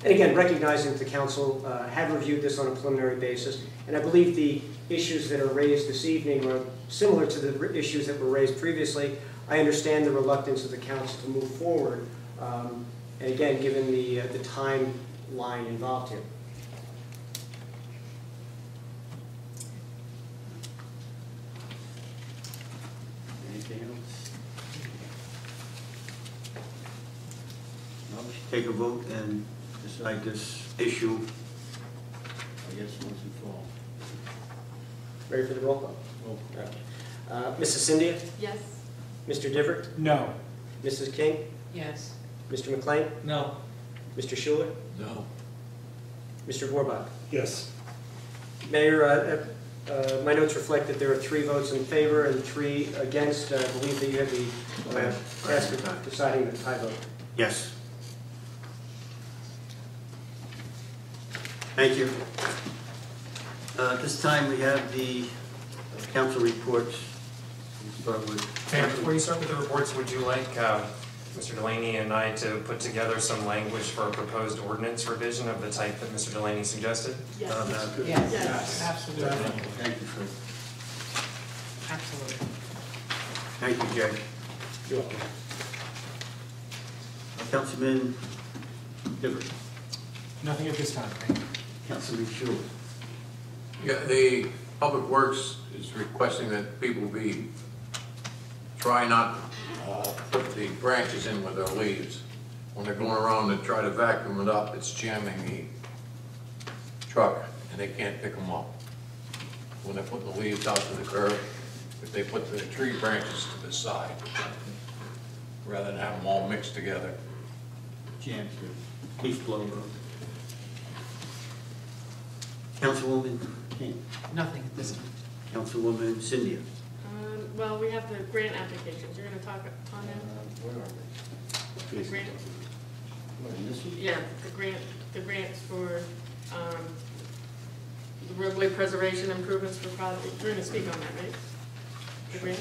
And again, recognizing that the council had reviewed this on a preliminary basis, and I believe the issues that are raised this evening are similar to the issues that were raised previously. I understand the reluctance of the council to move forward, and again, given the timeline involved here. Anything else? No, we should take a vote and decide this issue, I guess, once and for all. Ready for the roll call? Roll Mrs. Cynthia? Yes. Mr. Divert? No. Mrs. King? Yes. Mr. McLean? No. Mr. Schuler? No. Mr. Vorbach? Yes. Mayor, my notes reflect that there are 3 votes in favor and 3 against. I believe that you have the task of deciding the tie vote. Yes. Thank you. At this time, we have the council reports. We'll start with... Mayor, before you start with the reports, would you like Mr. Delaney and I to put together some language for a proposed ordinance revision of the type that Mr. Delaney suggested? Yes. Yes. Yes. Absolutely. Thank you, Fred. Absolutely. Thank you, Jay. You're welcome. Councilman Divert. Nothing at this time, thank you. Councilman Schuler. Yeah, the Public Works is requesting that people try not to put the branches in with their leaves. When they're going around to try to vacuum it up, it's jamming the truck and they can't pick them up. When they're putting the leaves out to the curb, if they put the tree branches to the side, rather than have them all mixed together. Jams the leaf blower. Councilwoman King. Nothing at this time. Councilwoman Cynthia. Well, we have the grant applications. You're gonna talk on them? Where are they? The grant, What, in this one? yeah, the grants for, the roadway preservation improvements for property. You're gonna speak on that, right? The grant?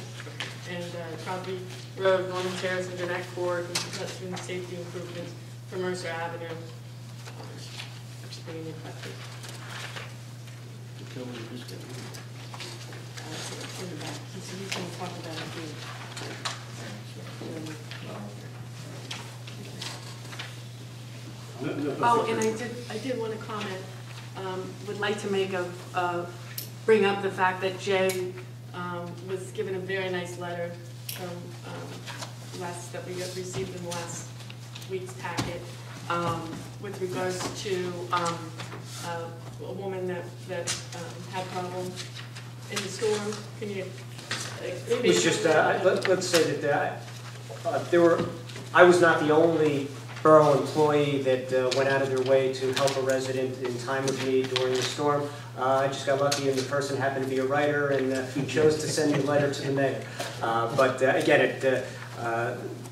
And, Property Road, Norman Terrace, and Jeanette Court, and pedestrian safety improvements for Mercer Avenue. Just bringing it back to. Tell me this guy. It's in the back. He's gonna talk about it too. Oh, and I did want to comment, would like to bring up the fact that Jay was given a very nice letter from, that we received in last week's packet, with regards to a woman that had problems in the storm. Can you? It was just, let's say that I was not the only borough employee that went out of their way to help a resident in time of need during the storm. I just got lucky and the person happened to be a writer and chose to send me a letter to the mayor. But again, it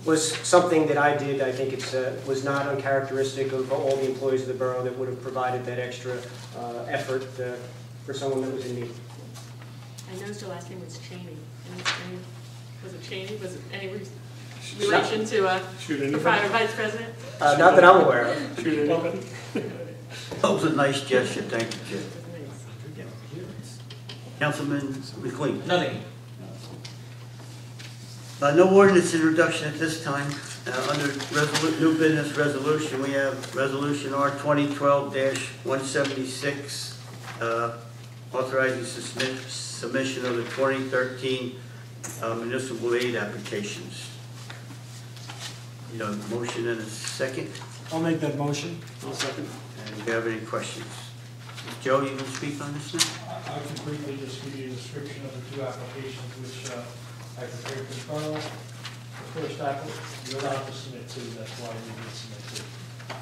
was something that I did. I think it was not uncharacteristic of all the employees of the borough that would have provided that extra effort for someone that was in need. I noticed your last name was Cheney. Was it Cheney? Was it any relation to the prior vice president? Not that I'm aware of. Shoot anybody? That was a nice gesture, thank you, Jim. Councilman McLean. Nothing. No ordinance introduction at this time. Under new business resolution, we have resolution R 2012-176, authorizing submission of the 2013 municipal aid applications. You know, motion and a second. I'll make that motion. I'll second. And do you have any questions? Joe, you going to speak on this now? I can briefly just give you a description of the two applications which I prepared for the borough. The first you're allowed to submit two, that's why we did submit two. The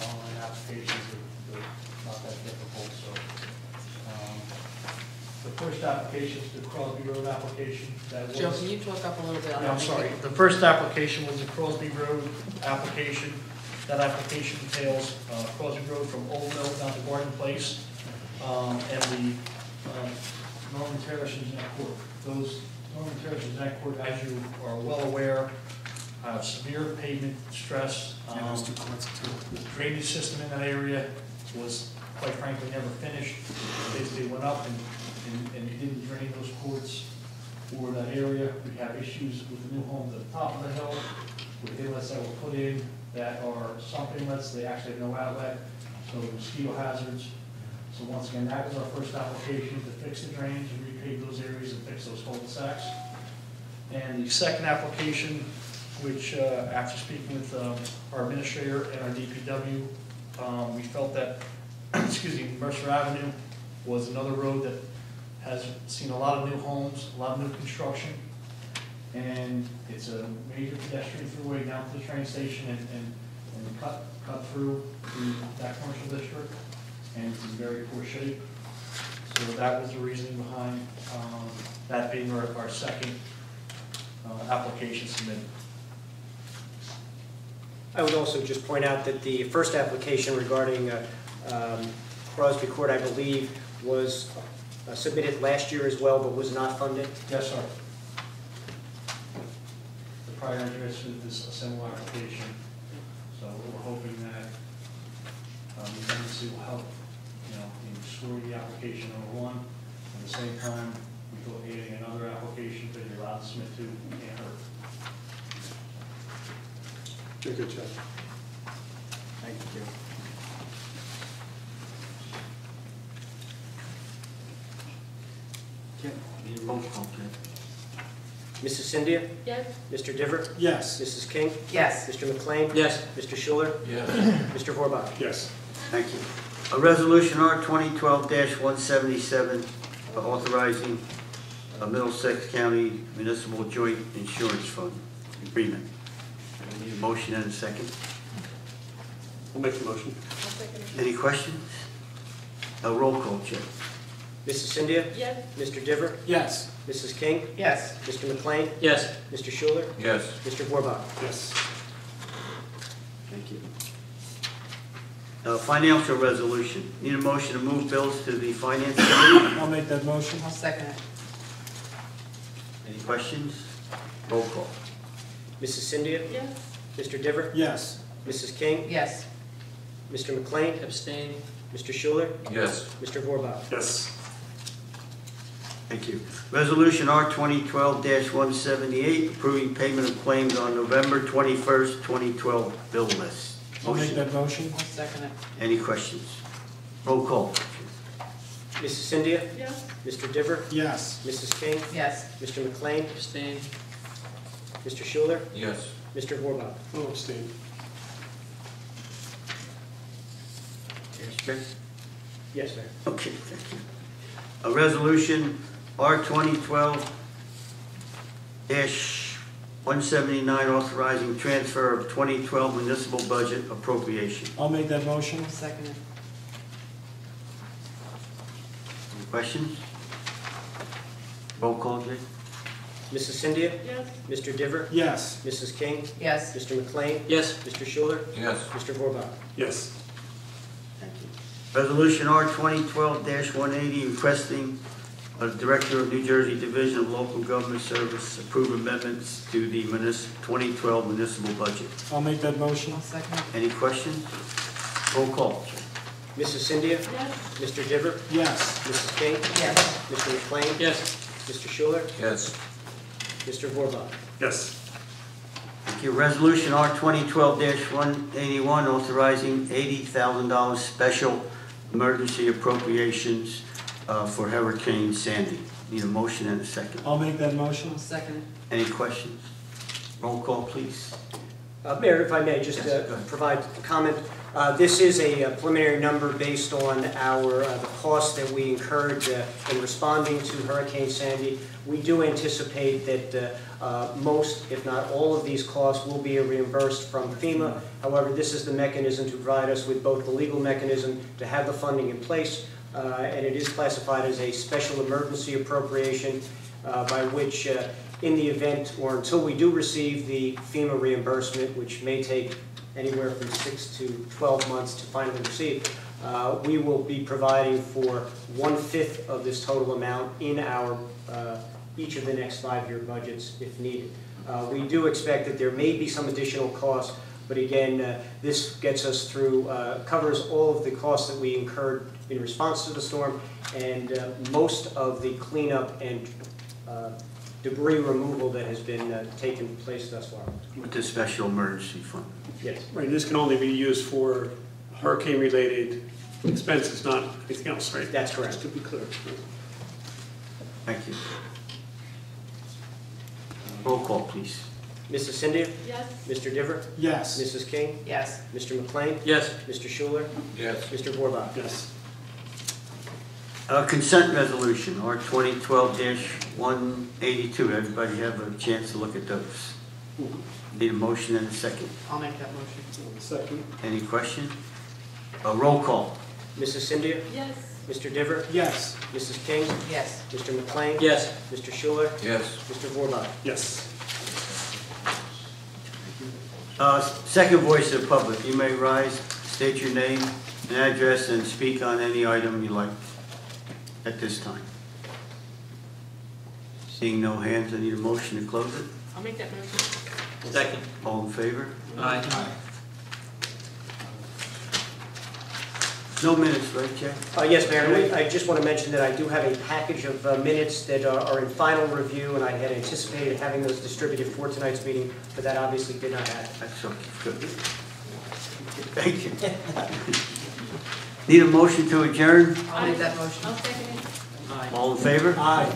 online applications are not that difficult, so. The first application is the Crosby Road application. That was. Joe, can you talk up a little bit? Yeah, I'm sorry. The first application was the Crosby Road application. That application entails Crosby Road from Old Mill down to Garden Place, and the Norman Terrace and Jack Court. Those Norman Terrace and Jack Court, as you are well aware, have severe pavement stress. The drainage system in that area was, quite frankly, never finished. Basically went up and you didn't drain those courts for that area. We have issues with the new homes at the top of the hill, with inlets that were put in that are sump inlets. They actually have no outlet, so mosquito hazards. So once again, that was our first application to fix the drains and repave those areas and fix those cul-de-sacs. And the second application, which after speaking with our administrator and our DPW, we felt that, excuse me, Mercer Avenue was another road that has seen a lot of new homes, a lot of new construction, and it's a major pedestrian throughway down to the train station and cut through that commercial district, and it's in very poor shape. So that was the reasoning behind that being our second application submitted. I would also just point out that the first application regarding Crosby Court, I believe, was submitted last year as well, but was not funded. Yes, sir. The prior address is a similar application, so we're hoping that the agency will help, in scoring the application number one. At the same time, we thought adding another application that you're allowed to submit to can't hurt. Good job. Thank you. Okay, need a roll call, Jay. Mrs. Cynthia? Yes. Mr. Diver? Yes. Mrs. King? Yes. Mr. McLean? Yes. Mr. Schuler? Yes. Mr. Vorbach? Yes. Thank you. A resolution R 2012-177 authorizing a Middlesex County Municipal Joint Insurance Fund agreement. I need a motion and a second. I'll make the motion. Any questions? A roll call, Jay. Mrs. Cynthia? Yes. Mr. Diver? Yes. Mrs. King? Yes. Mr. McLean? Yes. Mr. Schuler? Yes. Mr. Vorbach? Yes. Thank you. Financial resolution. Need a motion to move bills to the Finance Committee. I'll make that motion. I'll second it. Any questions? Roll call. Mrs. Cynthia? Yes. Mr. Diver? Yes. Mrs. King? Yes. Mr. McLean? Abstain. Mr. Schuler? Yes. Mr. Vorbach? Yes. Thank you. Resolution R 2012-178, approving payment of claims on November 21st, 2012 bill list. I'll make Motion. that motion. I'll second it. Any questions? Roll call. Mrs. Cynthia? Yes. Mr. Diver? Yes. Mrs. King? Yes. Mr. McLean? Abstain. Mr. Schuler? Yes. Mr. Vorbach? I'll abstain. Yes, Chair? Yes, sir. Okay, thank you. A resolution R 2012-179, authorizing transfer of 2012 municipal budget appropriation. I'll make that motion. I'll second it. Any questions? Roll call, Jay. Mrs. Cynthia? Yes. Mr. Diver? Yes. Mrs. King? Yes. Mr. McLean? Yes. Mr. Schuler? Yes. Mr. Vorbach? Yes. Thank you. Resolution R 2012-180, requesting the Director of New Jersey Division of Local Government Service approve amendments to the 2012 municipal budget. I'll make that motion. I'll second it. Any questions? Roll call. Mrs. Cynthia? Yes. Mr. Diver? Yes. Mrs. King? Yes. Mr. McLean? Yes. Mr. Schuler? Yes. Mr. Vorbach? Yes. Thank you. Resolution R 2012-181, authorizing $80,000 special emergency appropriations for Hurricane Sandy. Need a motion and a second. I'll make that motion. I'll second it. Any questions? Roll call, please. Mayor, if I may, just provide a comment. This is a preliminary number based on the costs that we incurred in responding to Hurricane Sandy. We do anticipate that most, if not all, of these costs will be reimbursed from FEMA. However, this is the mechanism to provide us with both the legal mechanism to have the funding in place, and it is classified as a special emergency appropriation by which in the event or until we do receive the FEMA reimbursement, which may take anywhere from 6 to 12 months to finally receive, we will be providing for 1/5 of this total amount in our each of the next 5-year budgets if needed. We do expect that there may be some additional costs, but again, this gets us through, covers all of the costs that we incurred in response to the storm, and most of the cleanup and debris removal that has been taken place thus far. With the special emergency fund. Yes. Right, this can only be used for hurricane-related expenses, not anything else, right? That's correct. Just to be clear. Thank you. Roll call, please. Mrs. Cynthia? Yes. Mr. Diver? Yes. Mrs. King? Yes. Mr. McLean? Yes. Mr. Schuler? Yes. Mr. Vorbach? Yes. Consent resolution, R 2012-182. Everybody have a chance to look at those. Need a motion and a second. I'll make that motion. Second. Any question? Roll call. Mrs. Cynthia? Yes. Mr. Diver? Yes. Mrs. King? Yes. Mr. McLean? Yes. Mr. Schuler? Yes. Mr. Vorbach? Yes. Second voice of the public. You may rise, state your name and address, and speak on any item you like at this time. Seeing no hands, I need a motion to close it. I'll make that motion. Second. All in favor? Aye. No minutes, right, Jay? Yes, Mayor, and I just want to mention that I do have a package of minutes that are in final review, and I had anticipated having those distributed for tonight's meeting, but that obviously did not happen. That's okay, good. Thank you. Need a motion to adjourn? I'll make that motion. I'll second it. All in favor? Aye.